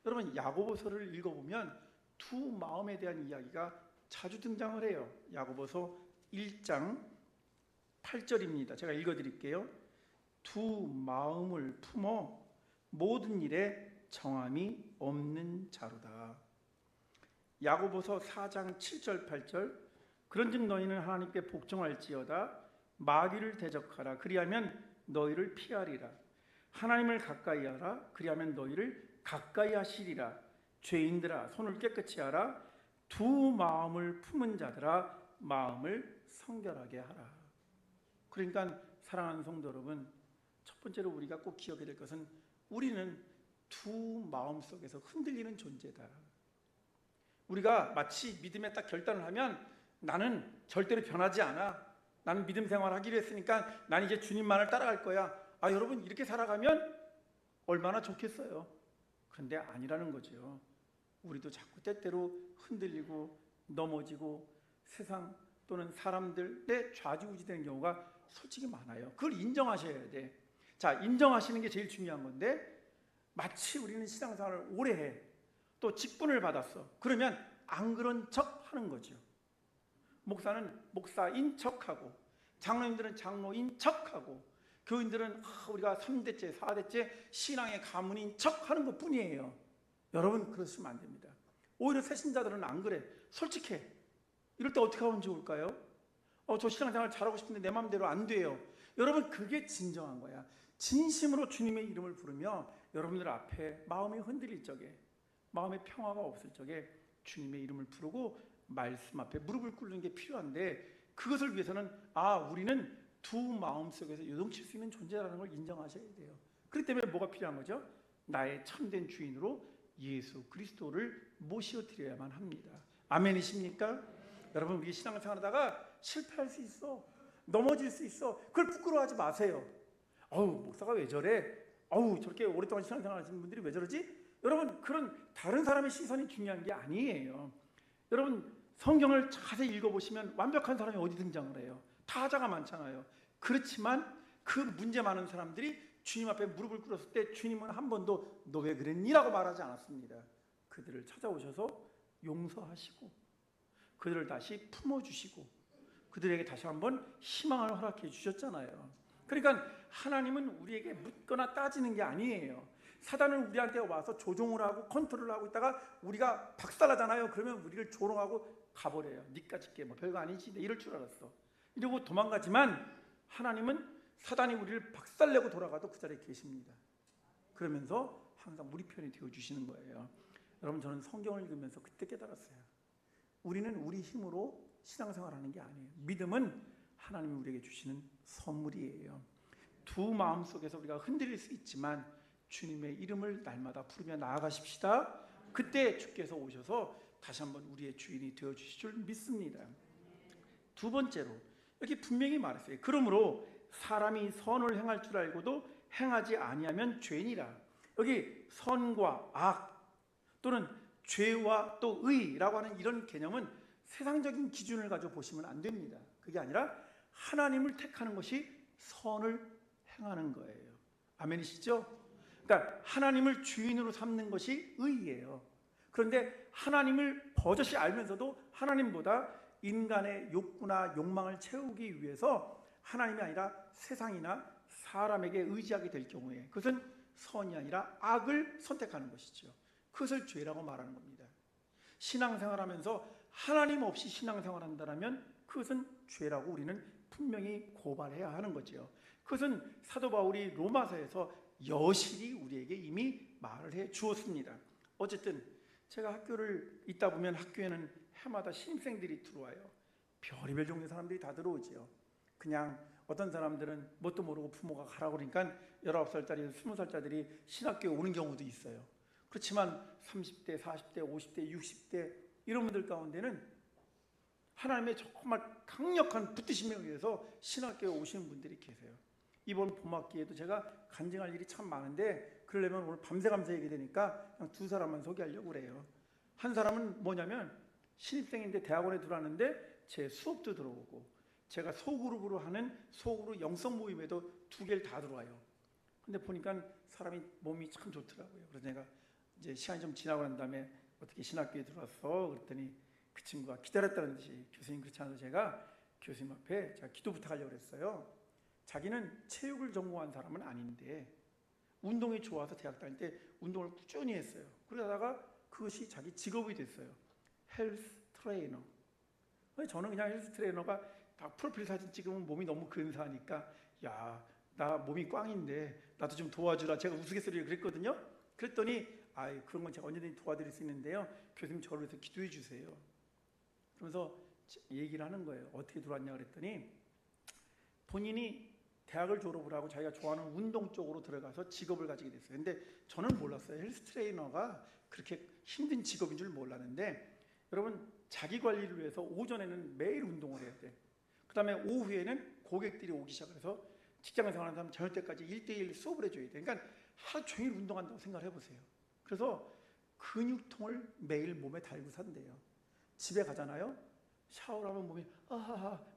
여러분, 야고보서를 읽어보면 두 마음에 대한 이야기가 자주 등장을 해요. 야고보서 1장 8절입니다. 제가 읽어드릴게요. 두 마음을 품어 모든 일에 정함이 없는 자로다. 야고보서 4장 7절 8절, 그런즉 너희는 하나님께 복종할지어다. 마귀를 대적하라. 그리하면 너희를 피하리라. 하나님을 가까이 하라. 그리하면 너희를 가까이 하시리라. 죄인들아, 손을 깨끗이 하라. 두 마음을 품은 자들아, 마음을 성결하게 하라. 그러니까 사랑하는 성도 여러분, 첫 번째로 우리가 꼭 기억해야 될 것은, 우리는 두 마음 속에서 흔들리는 존재다. 우리가 마치 믿음에 딱 결단을 하면, 나는 절대로 변하지 않아, 나는 믿음 생활을 하기로 했으니까 난 이제 주님만을 따라갈 거야. 여러분, 이렇게 살아가면 얼마나 좋겠어요. 그런데 아니라는 거죠. 우리도 자꾸 때때로 흔들리고 넘어지고 세상 또는 사람들의 좌지우지되는 경우가 솔직히 많아요. 그걸 인정하셔야 돼. 자, 인정하시는 게 제일 중요한 건데, 마치 우리는 신앙생활을 오래 해. 또 직분을 받았어. 그러면 안 그런 척 하는 거죠. 목사는 목사인 척하고, 장로님들은 장로인 척하고, 교인들은 우리가 3대째 4대째 신앙의 가문인 척하는 것뿐이에요. 여러분, 그러시면 안 됩니다. 오히려 새신자들은 안 그래. 솔직해. 이럴 때 어떻게 하면 좋을까요? 저 신앙생활 잘하고 싶은데 내 마음대로 안 돼요. 여러분, 그게 진정한 거야. 진심으로 주님의 이름을 부르며 여러분들 앞에 마음이 흔들릴 적에, 마음의 평화가 없을 적에 주님의 이름을 부르고 말씀 앞에 무릎을 꿇는 게 필요한데, 그것을 위해서는 우리는 두 마음 속에서 요동칠 수 있는 존재라는 걸 인정하셔야 돼요. 그렇기 때문에 뭐가 필요한 거죠? 나의 참된 주인으로 예수 그리스도를 모시어드려야만 합니다. 아멘이십니까? 여러분, 우리 신앙생활하다가 실패할 수 있어. 넘어질 수 있어. 그걸 부끄러워하지 마세요. 목사가 왜 저래? 저렇게 오랫동안 신앙생활 하시는 분들이 왜 저러지? 여러분, 그런 다른 사람의 시선이 중요한 게 아니에요. 여러분, 성경을 자세히 읽어보시면 완벽한 사람이 어디 등장을 해요? 타자가 많잖아요. 그렇지만 그 문제 많은 사람들이 주님 앞에 무릎을 꿇었을 때 주님은 한 번도 너 왜 그랬니? 라고 말하지 않았습니다. 그들을 찾아오셔서 용서하시고, 그들을 다시 품어주시고, 그들에게 다시 한번 희망을 허락해 주셨잖아요. 그러니까 하나님은 우리에게 묻거나 따지는 게 아니에요. 사단은 우리한테 와서 조종을 하고 컨트롤을 하고 있다가 우리가 박살나잖아요. 그러면 우리를 조롱하고 가버려요. 니까짓 게 뭐 별거 아니지, 내 이럴 줄 알았어, 이러고 도망가지만, 하나님은 사단이 우리를 박살내고 돌아가도 그 자리에 계십니다. 그러면서 항상 우리 편이 되어주시는 거예요. 여러분, 저는 성경을 읽으면서 그때 깨달았어요. 우리는 우리 힘으로 신앙생활하는 게 아니에요. 믿음은 하나님이 우리에게 주시는 선물이에요. 두 마음 속에서 우리가 흔들릴 수 있지만 주님의 이름을 날마다 부르며 나아가십시다. 그때 주께서 오셔서 다시 한번 우리의 주인이 되어주실 줄 믿습니다. 두 번째로, 여기 분명히 말했어요. 그러므로 사람이 선을 행할 줄 알고도 행하지 아니하면 죄니라. 여기 선과 악 또는 죄와 또 의라고 하는 이런 개념은 세상적인 기준을 가지고 보시면 안 됩니다. 그게 아니라 하나님을 택하는 것이 선을 행하는 거예요. 아멘이시죠? 그러니까 하나님을 주인으로 삼는 것이 의예요. 그런데 하나님을 버젓이 알면서도 하나님보다 인간의 욕구나 욕망을 채우기 위해서 하나님이 아니라 세상이나 사람에게 의지하게 될 경우에 그것은 선이 아니라 악을 선택하는 것이죠. 그것을 죄라고 말하는 겁니다. 신앙생활하면서 하나님 없이 신앙생활한다면 그것은 죄라고 우리는 분명히 고발해야 하는 거죠. 그것은 사도 바울이 로마서에서 여실히 우리에게 이미 말을 해 주었습니다. 어쨌든 제가 학교를 있다 보면 학교에는 해마다 신입생들이 들어와요. 별의별 종류의 사람들이 다 들어오지요. 그냥 어떤 사람들은 뭣도 모르고 부모가 가라고 그러니까 19살짜리 20살짜리들이 신학교에 오는 경우도 있어요. 그렇지만 30대, 40대, 50대, 60대 이런 분들 가운데는 하나님의 정말 강력한 붙드심에 의해서 신학교에 오시는 분들이 계세요. 이번 봄학기에도 제가 간증할 일이 참 많은데 그러려면 오늘 밤새가면서 얘기되니까 그냥 두 사람만 소개하려고 그래요. 한 사람은 뭐냐면 신입생인데 대학원에 들어왔는데 제 수업도 들어오고 제가 소그룹으로 하는 소그룹 영성 모임에도 두 개를 다 들어와요. 근데 보니까 사람이 몸이 참 좋더라고요. 그래서 내가 이제 시간이 좀 지나고 난 다음에 어떻게 신학교에 들어왔어? 그랬더니 그 친구가 기다렸다는 듯이 교수님 그렇지 않아서 제가 교수님 앞에 제가 기도 부탁하려고 그랬어요. 자기는 체육을 전공한 사람은 아닌데 운동이 좋아서 대학 다닐 때 운동을 꾸준히 했어요. 그러다가 그것이 자기 직업이 됐어요. 헬스 트레이너. 저는 그냥 헬스 트레이너가 딱 프로필 사진 찍으면 몸이 너무 근사하니까 야, 나 몸이 꽝인데 나도 좀 도와주라. 제가 우스갯소리를 그랬거든요. 그랬더니 그런 건 제가 언제든지 도와드릴 수 있는데요. 교수님 저를 위해서 기도해 주세요. 그러면서 얘기를 하는 거예요. 어떻게 들어왔냐 그랬더니 본인이 대학을 졸업을 하고 자기가 좋아하는 운동 쪽으로 들어가서 직업을 가지게 됐어요. 근데 저는 몰랐어요. 헬스 트레이너가 그렇게 힘든 직업인 줄 몰랐는데 여러분 자기 관리를 위해서 오전에는 매일 운동을 해야 돼. 그 다음에 오후에는 고객들이 오기 시작해서 직장을 생활하는 사람 저녁 때까지 1대1 수업을 해줘야 돼. 그러니까 하루 종일 운동한다고 생각을 해보세요. 그래서 근육통을 매일 몸에 달고 산대요. 집에 가잖아요. 샤워를 하면 몸이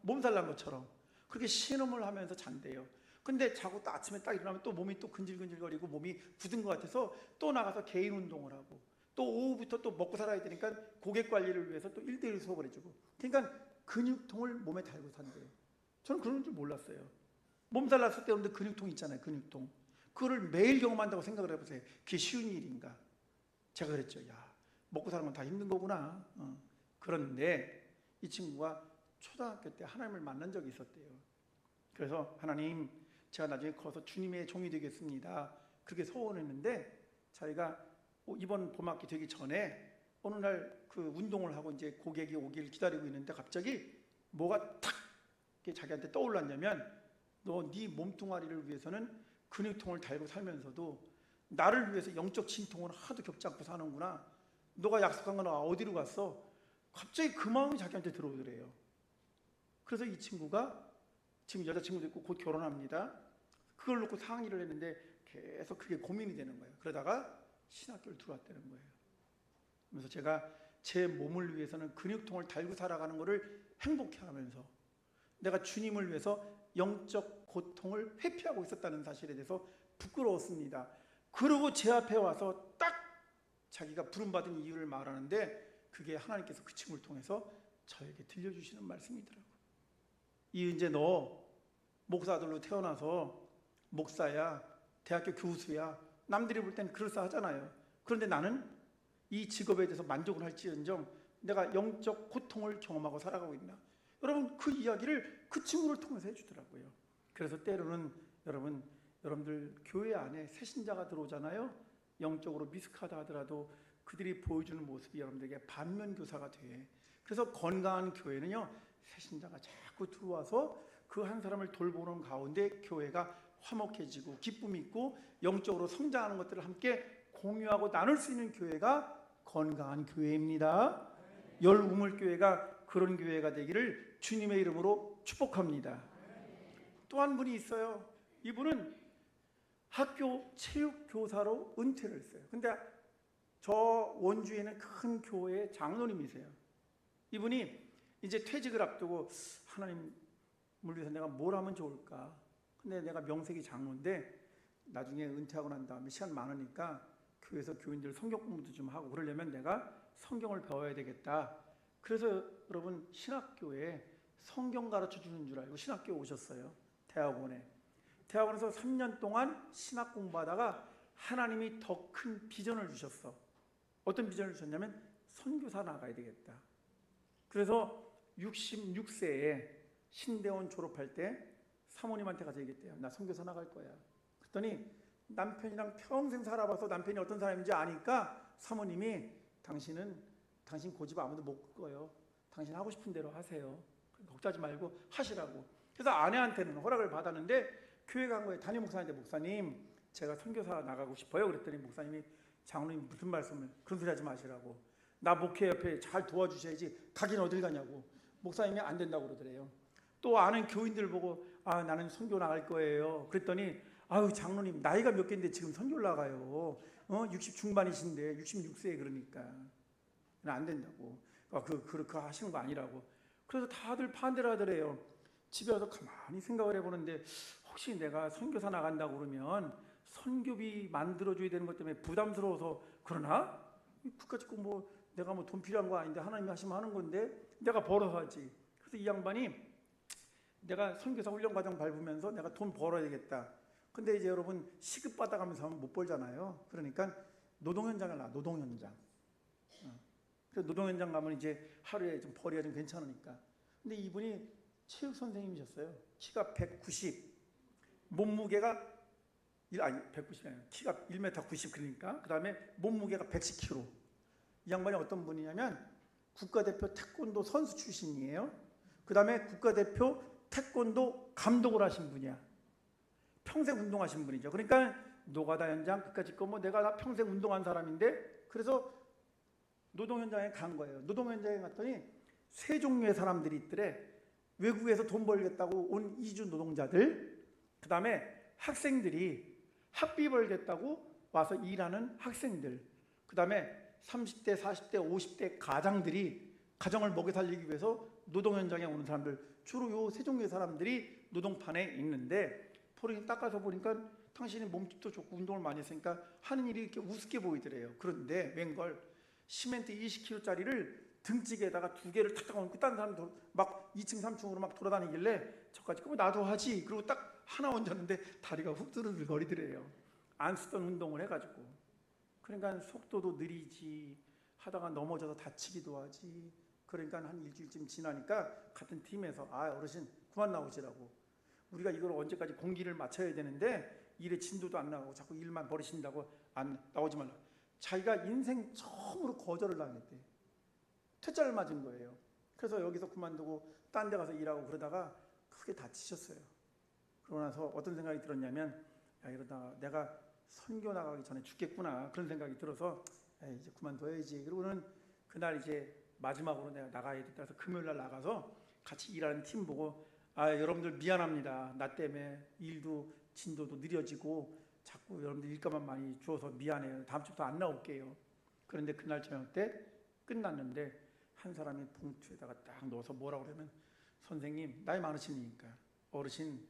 몸살 난 것처럼 그렇게 신음을 하면서 잔대요. 근데 자고 또 아침에 딱 일어나면 또 몸이 또 근질근질거리고 몸이 굳은 것 같아서 또 나가서 개인 운동을 하고 또 오후부터 또 먹고 살아야 되니까 고객 관리를 위해서 또 1대1 수업을 해주고 그러니까 근육통을 몸에 달고 산대요. 저는 그런 줄 몰랐어요. 몸살 났을 때 그런데 근육통 있잖아요. 근육통. 그거를 매일 경험한다고 생각을 해보세요. 그게 쉬운 일인가? 제가 그랬죠. 야, 먹고 사는 건 다 힘든 거구나. 그런데 이 친구가 초등학교 때 하나님을 만난 적이 있었대요. 그래서 하나님, 제가 나중에 커서 주님의 종이 되겠습니다. 그렇게 소원했는데 자기가 이번 봄학기 되기 전에 어느 날 그 운동을 하고 이제 고객이 오기를 기다리고 있는데 갑자기 뭐가 탁 자기한테 떠올랐냐면 너 네 몸뚱아리를 위해서는 근육통을 달고 살면서도 나를 위해서 영적 진통을 하도 겪지 않고 사는구나. 너가 약속한 건 어디로 갔어? 갑자기 그 마음이 자기한테 들어오더래요. 그래서 이 친구가 지금 여자친구도 있고 곧 결혼합니다. 그걸 놓고 상의를 했는데 계속 그게 고민이 되는 거예요. 그러다가 신학교를 들어왔다는 거예요. 그래서 제가 제 몸을 위해서는 근육통을 달고 살아가는 것을 행복해하면서 내가 주님을 위해서 영적 고통을 회피하고 있었다는 사실에 대해서 부끄러웠습니다. 그리고 제 앞에 와서 딱 자기가 부름받은 이유를 말하는데 그게 하나님께서 그 친구를 통해서 저에게 들려주시는 말씀이더라고요. 이제 너 목사들로 태어나서 목사야, 대학교 교수야, 남들이 볼 땐 그럴싸하잖아요. 그런데 나는 이 직업에 대해서 만족을 할지언정 내가 영적 고통을 경험하고 살아가고 있나. 여러분 그 이야기를 그 친구를 통해서 해주더라고요. 그래서 때로는 여러분들 교회 안에 새신자가 들어오잖아요. 영적으로 미숙하다 하더라도 그들이 보여주는 모습이 여러분들에게 반면교사가 돼. 그래서 건강한 교회는요, 새신자가 자꾸 들어와서 그 한 사람을 돌보는 가운데 교회가 화목해지고 기쁨이 있고 영적으로 성장하는 것들을 함께 공유하고 나눌 수 있는 교회가 건강한 교회입니다. 열우물교회가 그런 교회가 되기를 주님의 이름으로 축복합니다. 또 한 분이 있어요. 이분은 학교 체육교사로 은퇴를 했어요. 근데 저 원주에는 큰 교회 장로님이세요. 이분이 이제 퇴직을 앞두고 하나님 위해서 내가 뭘 하면 좋을까? 근데 내가 명색이 장로인데 나중에 은퇴하고 난 다음에 시간 많으니까 교회에서 교인들 성경 공부도 좀 하고 그러려면 내가 성경을 배워야 되겠다. 그래서 여러분 신학교에 성경 가르쳐 주는 줄 알고 신학교에 오셨어요. 대학원에. 대학원에서 3년 동안 신학 공부하다가 하나님이 더 큰 비전을 주셨어. 어떤 비전을 주셨냐면 선교사 나가야 되겠다. 그래서 66세에 신대원 졸업할 때 사모님한테 가서 얘기했대요. 나 선교사 나갈 거야. 그랬더니 남편이랑 평생 살아봐서 남편이 어떤 사람인지 아니까 사모님이 당신 고집 아무도 못 꺾어요. 당신 하고 싶은 대로 하세요. 걱정하지 말고 하시라고. 그래서 아내한테는 허락을 받았는데 교회 간 거예요. 담임 목사님한테 목사님 제가 선교사 나가고 싶어요. 그랬더니 목사님이 장로님 무슨 말씀을 그런 소리 하지 마시라고. 나 목회 옆에 잘 도와주셔야지 가긴 어딜 가냐고. 목사님이 안 된다고 그러더래요. 또 아는 교인들 보고 나는 선교 나갈 거예요. 그랬더니 아유 장로님 나이가 몇 개인데 지금 선교를 나가요. 60 중반이신데 66세에 그러니까 안 된다고. 그렇게 하시는 거 아니라고. 그래서 다들 반대를 하더래요. 집에 와서 가만히 생각을 해보는데 혹시 내가 선교사 나간다고 그러면 선교비 만들어줘야 되는 것 때문에 부담스러워서 그러나? 그까짓 거 내가 돈 필요한 거 아닌데 하나님이 하시면 하는 건데 내가 벌어서 하지. 그래서 이 양반이 내가 선교사 훈련 과정 밟으면서 내가 돈 벌어야 되겠다. 근데 이제 여러분 시급 받아가면서 하면 못 벌잖아요. 그러니까 노동 현장을 나. 노동 현장. 그래서 노동 현장 가면 이제 하루에 좀 벌이가 좀 괜찮으니까. 근데 이분이 체육 선생님이셨어요. 키가 190, 몸무게가 190 아니에요. 키가 1m 90 그러니까. 그다음에 몸무게가 110kg. 이 양반이 어떤 분이냐면 국가대표 태권도 선수 출신이에요. 그다음에 국가대표 태권도 감독을 하신 분이야. 평생 운동하신 분이죠. 그러니까 노가다 현장 그까짓 거 내가 다 평생 운동한 사람인데 그래서 노동 현장에 간 거예요. 노동 현장에 갔더니 세 종류의 사람들이 있더래. 외국에서 돈 벌겠다고 온 이주 노동자들, 그 다음에 학생들이 학비 벌겠다고 와서 일하는 학생들, 그 다음에 30대, 40대, 50대 가장들이 가정을 먹여 살리기 위해서 노동 현장에 오는 사람들, 주로 요 세 종류의 사람들이 노동판에 있는데 포르기 닦아서 보니까 당신이 몸집도 좋고 운동을 많이 했으니까 하는 일이 이렇게 우습게 보이더래요. 그런데 웬걸 시멘트 20kg짜리를 등찌개에다가 두 개를 탁탁 얹고 딴 사람들 막 2층 3층으로 막 돌아다니길래 저까지 그럼 나도 하지. 그리고 딱 하나 얹었는데 다리가 훅 드르르거리더래요. 안 쓰던 운동을 해가지고. 그러니까 속도도 느리지, 하다가 넘어져서 다치기도 하지. 그러니까 한 일주일쯤 지나니까 같은 팀에서 어르신 그만 나오시라고. 우리가 이걸 언제까지 공기를 맞춰야 되는데 일에 진도도 안 나가고 자꾸 일만 버리신다고 안 나오지 말라. 자기가 인생 처음으로 거절을 당했대. 퇴짜를 맞은 거예요. 그래서 여기서 그만두고 딴 데 가서 일하고 그러다가 크게 다치셨어요. 그러고 나서 어떤 생각이 들었냐면 이러다가 내가 선교 나가기 전에 죽겠구나 그런 생각이 들어서 이제 그만둬야지. 그러고는 그날 이제 마지막으로 내가 나가야 돼. 그래서 금요일날 나가서 같이 일하는 팀 보고 여러분들 미안합니다. 나 때문에 일도 진도도 느려지고 자꾸 여러분들 일감만 많이 주어서 미안해요. 다음 주부터 안 나올게요. 그런데 그날 저녁 때 끝났는데 한 사람이 봉투에다가 딱 넣어서 뭐라고 그러면 선생님 나이 많으시니까 어르신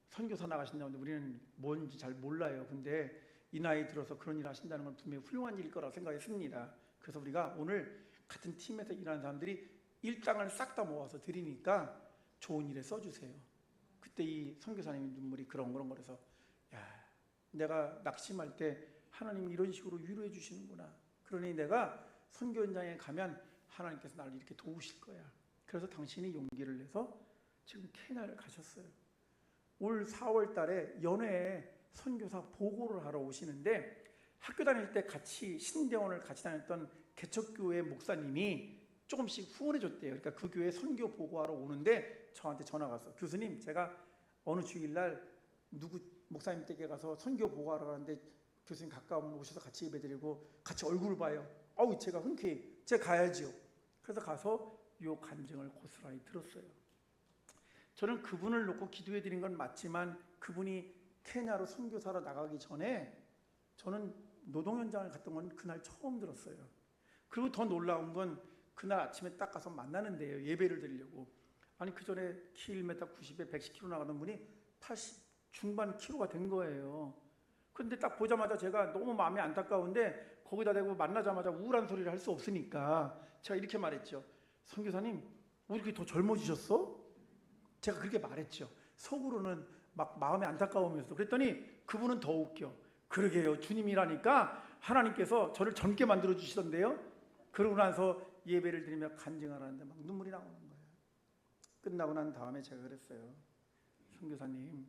선교사 나가신다는데 우리는 뭔지 잘 몰라요. 근데 이 나이 들어서 그런 일 하신다는 건 분명히 훌륭한 일일 거라고 생각했습니다. 그래서 우리가 오늘 같은 팀에서 일하는 사람들이 일당을 싹 다 모아서 드리니까 좋은 일에 써주세요. 그때 이 선교사님 눈물이 그렁그렁거려서 내가 낙심할 때 하나님이 이런 식으로 위로해 주시는구나. 그러니 내가 선교 현장에 가면 하나님께서 나를 이렇게 도우실 거야. 그래서 당신이 용기를 내서 지금 케냐를 가셨어요. 올 4월 달에 연회에 선교사 보고를 하러 오시는데 학교 다닐 때 같이 신대원을 같이 다녔던 개척교회 목사님이 조금씩 후원해 줬대요. 그러니까 그 교회 선교 보고하러 오는데 저한테 전화가 왔어. 교수님 제가 어느 주일날 누구 목사님 댁에 가서 선교 보고하러 가는데 교수님 가까우면 오셔서 같이 예배드리고 같이 얼굴을 봐요. 제가 흔쾌히 제가 가야지요. 그래서 가서 요 간증을 고스란히 들었어요. 저는 그분을 놓고 기도해 드린 건 맞지만 그분이 케냐로 선교사로 나가기 전에 저는 노동 현장을 갔던 건 그날 처음 들었어요. 그리고 더 놀라운 건 그날 아침에 딱 가서 만나는데요. 예배를 드리려고. 아니 그 전에 키 1m 90에 110kg 나가던 분이 80 중반 키로가 된 거예요. 근데 딱 보자마자 제가 너무 마음이 안타까운데 거기다 대고 만나자마자 우울한 소리를 할 수 없으니까 제가 이렇게 말했죠. 선교사님, 왜 이렇게 더 젊어지셨어? 제가 그렇게 말했죠. 속으로는 막 마음이 안타까우면서. 그랬더니 그분은 더 웃겨. 그러게요. 주님이라니까 하나님께서 저를 젊게 만들어 주시던데요. 그러고 나서 예배를 드리며 간증하라는데 막 눈물이 나오는 거예요. 끝나고 난 다음에 제가 그랬어요. 선교사님,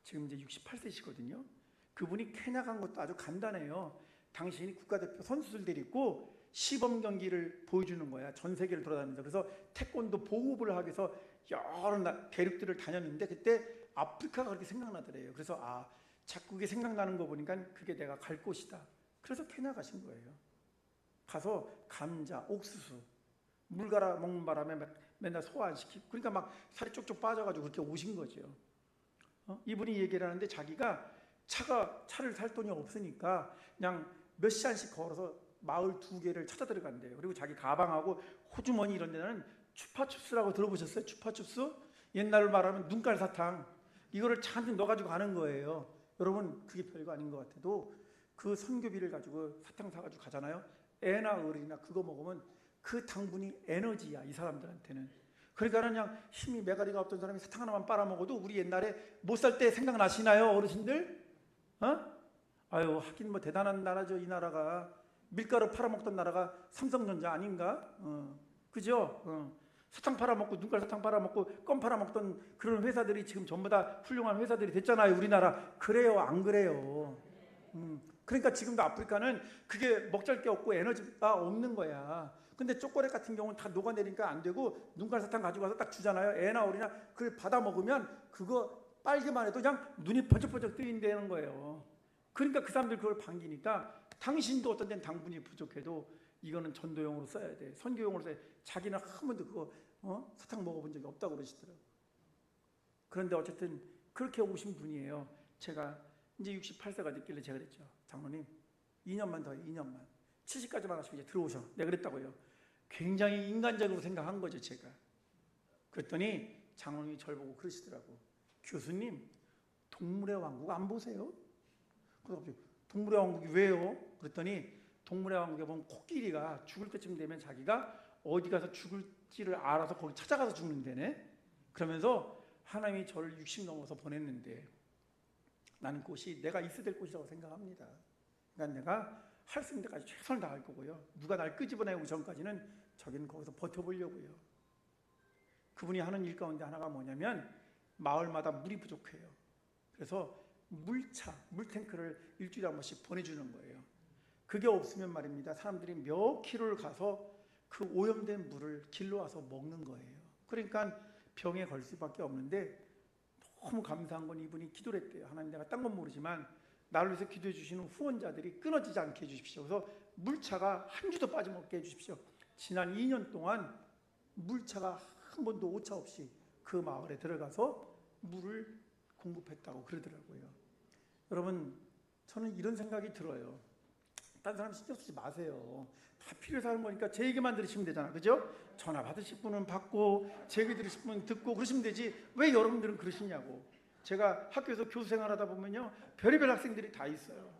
지금 이제 68세시거든요. 그분이 케냐 간 것도 아주 간단해요. 당신이 국가대표 선수들 데리고 시범 경기를 보여주는 거야. 전 세계를 돌아다니면서. 그래서 태권도 보급을 하기 위해서 여러 대륙들을 다녔는데 그때 아프리카가 그렇게 생각나더래요. 그래서 자꾸 그게 생각나는 거 보니까 그게 내가 갈 곳이다. 그래서 케냐 가신 거예요. 가서 감자, 옥수수, 물 갈아 먹는 바람에 맨날 소화시키고 그러니까 막 살이 쪽쪽 빠져가지고 그렇게 오신 거죠. 이분이 얘기를 하는데 자기가 차를 살 돈이 없으니까 그냥 몇 시간씩 걸어서 마을 2개를 찾아 들어간대요. 그리고 자기 가방하고 호주머니 이런 데는 추파춥스라고 들어보셨어요? 추파춥스? 옛날로 말하면 눈깔 사탕. 이거를 잔뜩 넣어가지고 가는 거예요. 여러분 그게 별거 아닌 것 같아도 그 선교비를 가지고 사탕 사가지고 가잖아요. 애나 어른이나 그거 먹으면 그 당분이 에너지야, 이 사람들한테는. 그러니까 그냥 힘이 메가리가 없던 사람이 사탕 하나만 빨아먹어도 우리 옛날에 못 살 때 생각나시나요, 어르신들? 아유, 하긴 뭐 대단한 나라죠. 이 나라가 밀가루 팔아먹던 나라가 삼성전자 아닌가? 그죠? 사탕 팔아먹고 눈깔 사탕 팔아먹고 껌 팔아먹던 그런 회사들이 지금 전부 다 훌륭한 회사들이 됐잖아요, 우리나라. 그래요, 안 그래요? 그러니까 지금도 아프리카는 그게 먹잘 게 없고 에너지가 없는 거야. 근데 초콜릿 같은 경우는 다 녹아내리니까 안 되고 눈깔 사탕 가지고 와서 딱 주잖아요. 애나 어리나 그걸 받아 먹으면 그거 빨기만 해도 그냥 눈이 번쩍번쩍 뜨인다는 거예요. 그러니까 그 사람들 그걸 반기니까 당신도 어떤 데는 당분이 부족해도 이거는 전도용으로 써야 돼. 선교용으로 써야 돼. 자기는 한 번도 그거 사탕 먹어본 적이 없다고 그러시더라고요. 그런데 어쨌든 그렇게 오신 분이에요. 제가 이제 68세가 됐길래 제가 그랬죠. 장로님 2년만 더 해요. 2년만. 70까지만 하시고 이제 들어오셔. 내가 그랬다고요. 굉장히 인간적으로 생각한 거죠, 제가. 그랬더니 장로님이 저를 보고 그러시더라고. 교수님, 동물의 왕국 안 보세요? 그래서 동물의 왕국이 왜요? 그랬더니 동물의 왕국에 보면 코끼리가 죽을 때쯤 되면 자기가 어디 가서 죽을지를 알아서 거기 찾아가서 죽는다네. 그러면서 하나님이 저를 60 넘어서 보냈는데 나는 그곳이 내가 있어야 될 곳이라고 생각합니다. 그러니까 내가 할 수 있는 데까지 최선을 다할 거고요. 누가 날 끄집어내기 전까지는 저기는 거기서 버텨보려고요. 그분이 하는 일 가운데 하나가 뭐냐면 마을마다 물이 부족해요. 그래서 물탱크를 일주일에 한 번씩 보내주는 거예요. 그게 없으면 말입니다. 사람들이 몇 킬로를 가서 그 오염된 물을 길러와서 먹는 거예요. 그러니까 병에 걸 수밖에 없는데 너무 감사한 건 이분이 기도를 했대요. 하나님, 내가 딴 건 모르지만 나를 위해서 기도해 주시는 후원자들이 끊어지지 않게 해주십시오. 그래서 물차가 한 주도 빠짐없게 해주십시오. 지난 2년 동안 물차가 한 번도 오차 없이 그 마을에 들어가서 물을 공급했다고 그러더라고요. 여러분, 저는 이런 생각이 들어요. 다른 사람 신경 쓰지 마세요. 다 필요해서 하는 거니까 제 얘기만 들으시면 되잖아. 그죠? 전화 받으실 분은 받고 제 얘기 들으실 분은 듣고 그러시면 되지. 왜 여러분들은 그러시냐고. 제가 학교에서 교수 생활하다 보면요, 별의별 학생들이 다 있어요.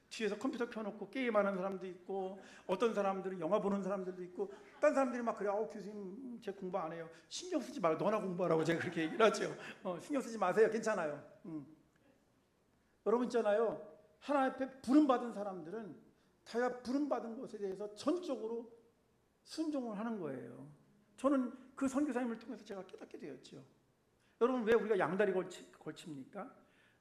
뒤에서 컴퓨터 켜놓고 게임하는 사람도 있고, 어떤 사람들은 영화 보는 사람들도 있고, 다른 사람들이 막 그래, 교수님 제 공부 안 해요. 신경 쓰지 말고 너나 공부하라고 제가 그렇게 얘기를 하죠. 신경 쓰지 마세요. 괜찮아요. 여러분 있잖아요. 하나님 앞에 부름받은 사람들은 자기가 부름받은 것에 대해서 전적으로 순종을 하는 거예요. 저는 그 선교사님을 통해서 제가 깨닫게 되었죠. 여러분, 왜 우리가 양다리 걸칩니까?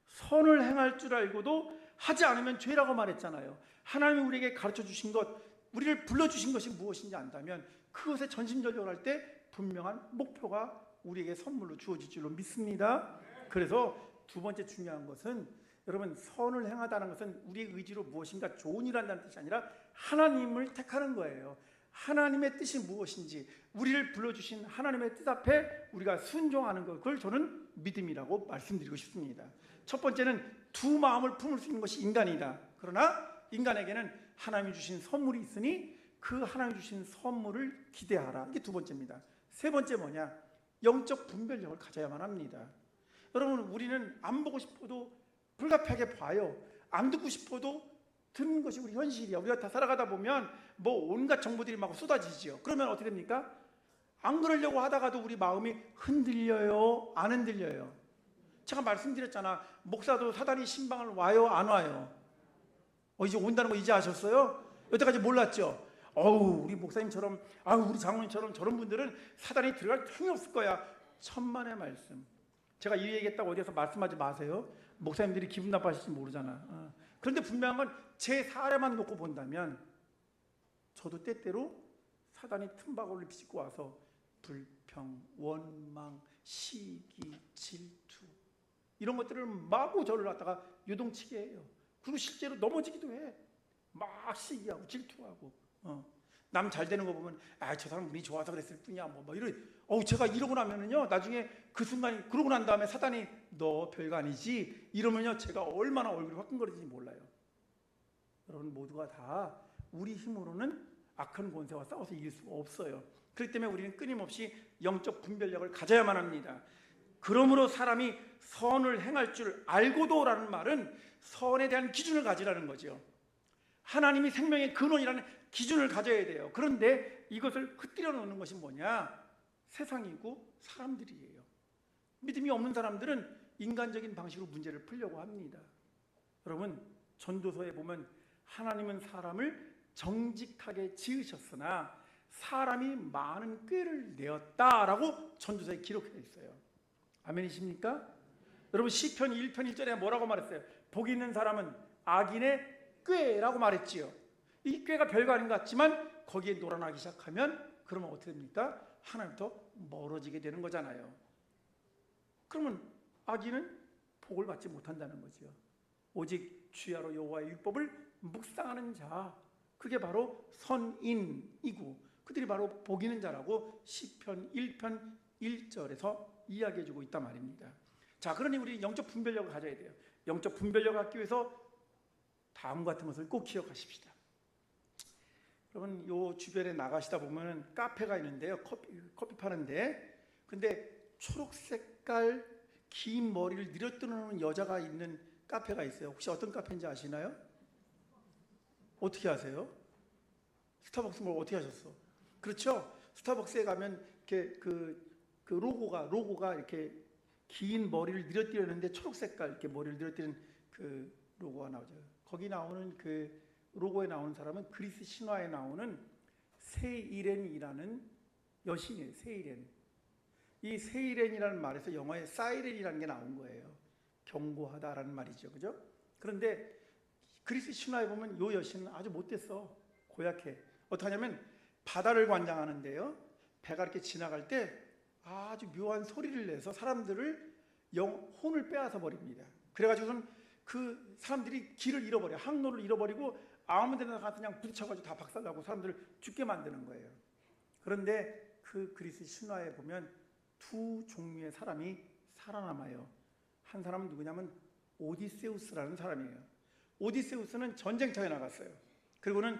선을 행할 줄 알고도 하지 않으면 죄라고 말했잖아요. 하나님이 우리에게 가르쳐 주신 것, 우리를 불러주신 것이 무엇인지 안다면 그것에 전심전력을 할 때 분명한 목표가 우리에게 선물로 주어질 줄로 믿습니다. 그래서 두 번째 중요한 것은, 여러분, 선을 행하다는 것은 우리의 의지로 무엇인가 좋은 일을 한다는 뜻이 아니라 하나님을 택하는 거예요. 하나님의 뜻이 무엇인지, 우리를 불러주신 하나님의 뜻 앞에 우리가 순종하는 것, 그걸 저는 믿음이라고 말씀드리고 싶습니다. 첫 번째는 두 마음을 품을 수 있는 것이 인간이다. 그러나 인간에게는 하나님이 주신 선물이 있으니 그 하나님이 주신 선물을 기대하라. 이게 두 번째입니다. 세 번째 뭐냐? 영적 분별력을 가져야만 합니다. 여러분, 우리는 안 보고 싶어도 불가피하게 봐요. 안 듣고 싶어도 듣는 것이 우리 현실이야. 우리가 다 살아가다 보면 뭐 온갖 정보들이 막 쏟아지죠. 그러면 어떻게 됩니까? 안 그러려고 하다가도 우리 마음이 흔들려요? 안 흔들려요? 제가 말씀드렸잖아. 목사도 사단이 신방을 와요? 안 와요? 이제 온다는 거 이제 아셨어요? 여태까지 몰랐죠? 우리 목사님처럼, 우리 장로님처럼 저런 분들은 사단이 들어갈 틈이 없을 거야. 천만의 말씀. 제가 이 얘기했다고 어디서 말씀하지 마세요. 목사님들이 기분 나빠하실지 모르잖아. 그런데 분명한 건 제 사례만 놓고 본다면 저도 때때로 사단이 틈바구니를 비집고 와서 불평, 원망, 시기, 질투 이런 것들을 마구 저를 갖다가 요동치게 해요. 그리고 실제로 넘어지기도 해. 막 시기하고 질투하고 남 잘 되는 거 보면 저 사람 운이 좋아서 그랬을 뿐이야 뭐 이런. 제가 이러고 나면은요 나중에 그 순간이 그러고 난 다음에 사단이 너 별거 아니지 이러면요 제가 얼마나 얼굴이 화끈거리는지 몰라요. 여러분 모두가 다 우리 힘으로는 악한 권세와 싸워서 이길 수가 없어요. 그렇기 때문에 우리는 끊임없이 영적 분별력을 가져야만 합니다. 그러므로 사람이 선을 행할 줄 알고도라는 말은 선에 대한 기준을 가지라는 거죠. 하나님이 생명의 근원이라는 기준을 가져야 돼요. 그런데 이것을 흩뜨려 놓는 것이 뭐냐? 세상이고 사람들이에요. 믿음이 없는 사람들은 인간적인 방식으로 문제를 풀려고 합니다. 여러분 전도서에 보면 하나님은 사람을 정직하게 지으셨으나 사람이 많은 꾀를 내었다라고 전도서에 기록해 있어요. 아멘이십니까? 여러분 시편 1편 1절에 뭐라고 말했어요? 복 있는 사람은 악인의 꾀라고 말했지요. 이 꾀가 별거 아닌 것 같지만 거기에 놀아나기 시작하면 그러면 어떻게 됩니까? 하나님부터 멀어지게 되는 거잖아요. 그러면 악인은 복을 받지 못한다는 거죠. 오직 주야로 여호와의 율법을 묵상하는 자, 그게 바로 선인이고 그들이 바로 복 있는 자라고 시편 1편 1절에서 이야기해주고 있단 말입니다. 자, 그러니 우리 영적 분별력을 가져야 돼요. 영적 분별력을 갖기 위해서 다음 같은 것을 꼭 기억하십시다. 여러분 요 주변에 나가시다 보면 카페가 있는데요. 커피 파는데 근데 초록 색깔 긴 머리를 늘어뜨리는 여자가 있는 카페가 있어요. 혹시 어떤 카페인지 아시나요? 어떻게 아세요? 스타벅스 뭘 어떻게 하셨어? 그렇죠? 스타벅스에 가면 이렇게 그 로고가 이렇게 긴 머리를 늘어뜨리는데 초록 색깔 이렇게 머리를 늘어뜨리는 그 로고가 나오죠. 거기 나오는 그 로고에 나오는 사람은 그리스 신화에 나오는 세이렌이라는 여신이에요. 세이렌. 이 세이렌이라는 말에서 영어에 사이렌이라는 게 나온 거예요. 경고하다라는 말이죠. 그죠? 그런데 그리스 신화에 보면 이 여신은 아주 못됐어. 고약해. 어떻게 하냐면 바다를 관장하는데요. 배가 이렇게 지나갈 때 아주 묘한 소리를 내서 사람들을 혼을 빼앗아 버립니다. 그래가지고는 그 사람들이 길을 잃어버려. 항로를 잃어버리고 아무 데나 가서 그냥 부딪혀가지고 다 박살나고 사람들을 죽게 만드는 거예요. 그런데 그 그리스 신화에 보면 두 종류의 사람이 살아남아요. 한 사람은 누구냐면 오디세우스라는 사람이에요. 오디세우스는 전쟁터에 나갔어요. 그리고는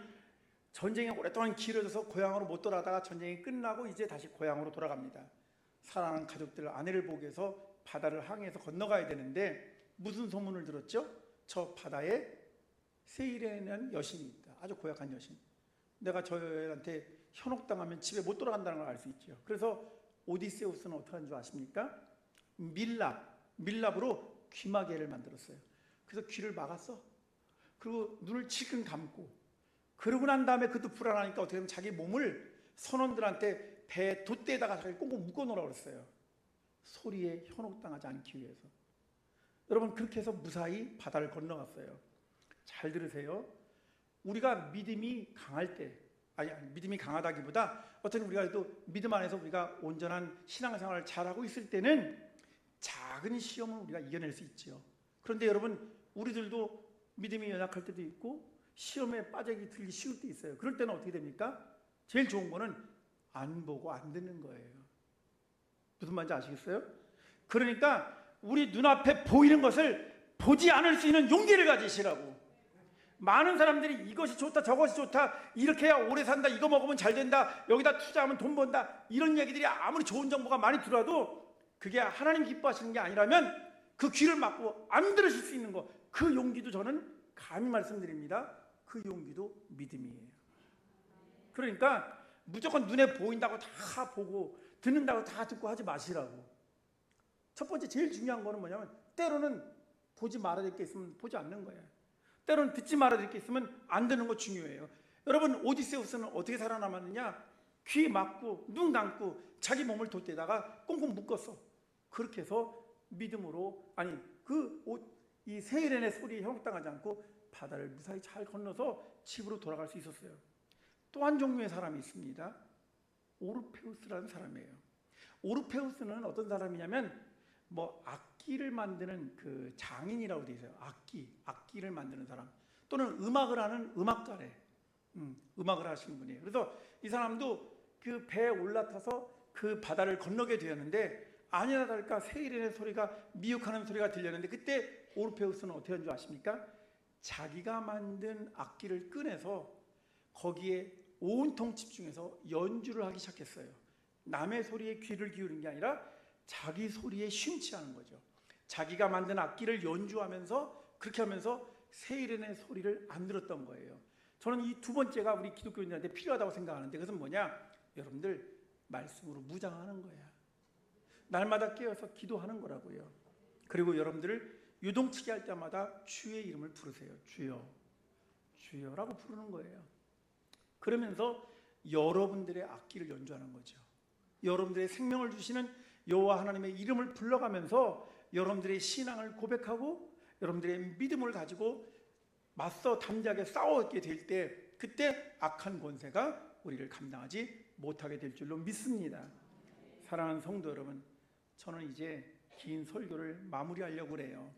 전쟁에 오랫동안 길어져서 고향으로 못 돌아가다가 전쟁이 끝나고 이제 다시 고향으로 돌아갑니다. 사랑하는 가족들, 아내를 보기 위해서 바다를 항해해서 건너가야 되는데 무슨 소문을 들었죠? 저 바다에 세이렌이라는 여신이 있다. 아주 고약한 여신. 내가 저한테 현혹당하면 집에 못 돌아간다는 걸 알 수 있죠. 그래서 오디세우스는 어떻게 하는 줄 아십니까? 밀랍으로 귀마개를 만들었어요. 그래서 귀를 막았어. 그리고 눈을 칠끔 감고 그러고 난 다음에 그것도 불안하니까 어떻게 하면 자기 몸을 선원들한테 배 돛대에다가 자기 꽁꽁 묶어놓으라고 그랬어요. 소리에 현혹당하지 않기 위해서. 여러분 그렇게 해서 무사히 바다를 건너갔어요. 잘 들으세요. 우리가 믿음이 강할 때 믿음이 강하다기보다 어떤 우리가 또 믿음 안에서 우리가 온전한 신앙생활을 잘하고 있을 때는 작은 시험을 우리가 이겨낼 수 있죠. 그런데 여러분 우리들도 믿음이 연약할 때도 있고 시험에 빠지기 들기 쉬울 때 있어요. 그럴 때는 어떻게 됩니까? 제일 좋은 거는 안 보고 안 듣는 거예요. 무슨 말인지 아시겠어요? 그러니까 우리 눈앞에 보이는 것을 보지 않을 수 있는 용기를 가지시라고. 많은 사람들이 이것이 좋다 저것이 좋다, 이렇게 해야 오래 산다, 이거 먹으면 잘 된다, 여기다 투자하면 돈 번다, 이런 얘기들이 아무리 좋은 정보가 많이 들어와도 그게 하나님 기뻐하시는 게 아니라면 그 귀를 막고 안 들으실 수 있는 거, 그 용기도 저는 감히 말씀드립니다. 그 용기도 믿음이에요. 그러니까 무조건 눈에 보인다고 다 보고 듣는다고 다 듣고 하지 마시라고. 첫 번째 제일 중요한 거는 뭐냐면, 때로는 보지 말아야 될 게 있으면 보지 않는 거예요. 때로는 듣지 말아야 될 게 있으면 안 듣는 거 중요해요. 여러분, 오디세우스는 어떻게 살아남았느냐? 귀 막고 눈 감고 자기 몸을 돛대다가 꽁꽁 묶었어. 그렇게 해서 믿음으로, 아니 이 세이렌의 소리에 형당하지 않고 바다를 무사히 잘 건너서 집으로 돌아갈 수 있었어요. 또 한 종류의 사람이 있습니다. 오르페우스라는 사람이에요. 오르페우스는 어떤 사람이냐면 악기를 만드는 그 장인이라고 되어 있어요. 악기를 만드는 사람, 또는 음악을 하는 음악가래. 음악을 하시는 분이에요. 그래서 이 사람도 그 배에 올라타서 그 바다를 건너게 되었는데, 아니나 다를까 세이렌의 소리가, 미혹하는 소리가 들렸는데, 그때 오르페우스는 어떻게 한 줄 아십니까? 자기가 만든 악기를 꺼내서 거기에 온통 집중해서 연주를 하기 시작했어요. 남의 소리에 귀를 기울인 게 아니라 자기 소리에 심취하는 거죠. 자기가 만든 악기를 연주하면서, 그렇게 하면서 세이렌의 소리를 안 들었던 거예요. 저는 이 두 번째가 우리 기독교인들한테 필요하다고 생각하는데, 그것은 뭐냐? 여러분들, 말씀으로 무장하는 거야. 날마다 깨어서 기도하는 거라고요. 그리고 여러분들을 요동치게 할 때마다 주의 이름을 부르세요. 주여, 주여라고 부르는 거예요. 그러면서 여러분들의 악기를 연주하는 거죠. 여러분들의 생명을 주시는 여호와 하나님의 이름을 불러가면서 여러분들의 신앙을 고백하고 여러분들의 믿음을 가지고 맞서 담대하게 싸우게 될 때, 그때 악한 권세가 우리를 감당하지 못하게 될 줄로 믿습니다. 사랑하는 성도 여러분, 저는 이제 긴 설교를 마무리하려고 그래요.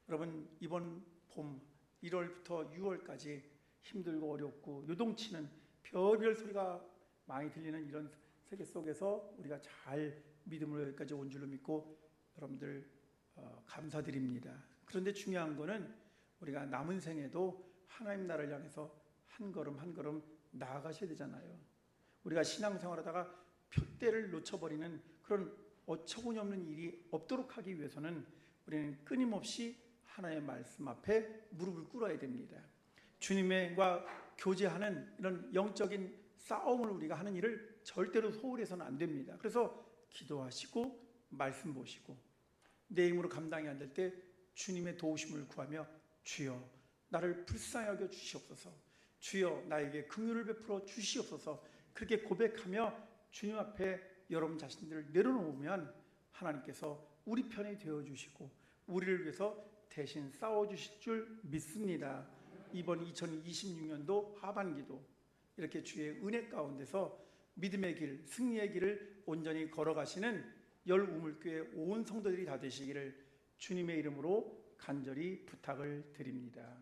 여러분, 이번 봄 1월부터 6월까지 힘들고 어렵고 요동치는 별별 소리가 많이 들리는 이런 세계 속에서 우리가 잘 믿음으로 여기까지 온 줄로 믿고 여러분들 감사드립니다. 그런데 중요한 거는 우리가 남은 생에도 하나님 나라를 향해서 한 걸음 한 걸음 나아가셔야 되잖아요. 우리가 신앙생활하다가 푯대를 놓쳐버리는 그런 어처구니 없는 일이 없도록 하기 위해서는 우리는 끊임없이 하나님의 말씀 앞에 무릎을 꿇어야 됩니다. 주님과 교제하는 이런 영적인 싸움을 우리가 하는 일을 절대로 소홀해서는 안 됩니다. 그래서 기도하시고 말씀 보시고, 내 힘으로 감당이 안 될 때 주님의 도우심을 구하며, 주여 나를 불쌍히 여겨 주시옵소서, 주여 나에게 긍휼을 베풀어 주시옵소서, 그렇게 고백하며 주님 앞에 여러분 자신들을 내려놓으면 하나님께서 우리 편이 되어주시고 우리를 위해서 대신 싸워주실 줄 믿습니다. 이번 2026년도 하반기도 이렇게 주의 은혜 가운데서 믿음의 길, 승리의 길을 온전히 걸어가시는 열우물교회 온 성도들이 다 되시기를 주님의 이름으로 간절히 부탁을 드립니다.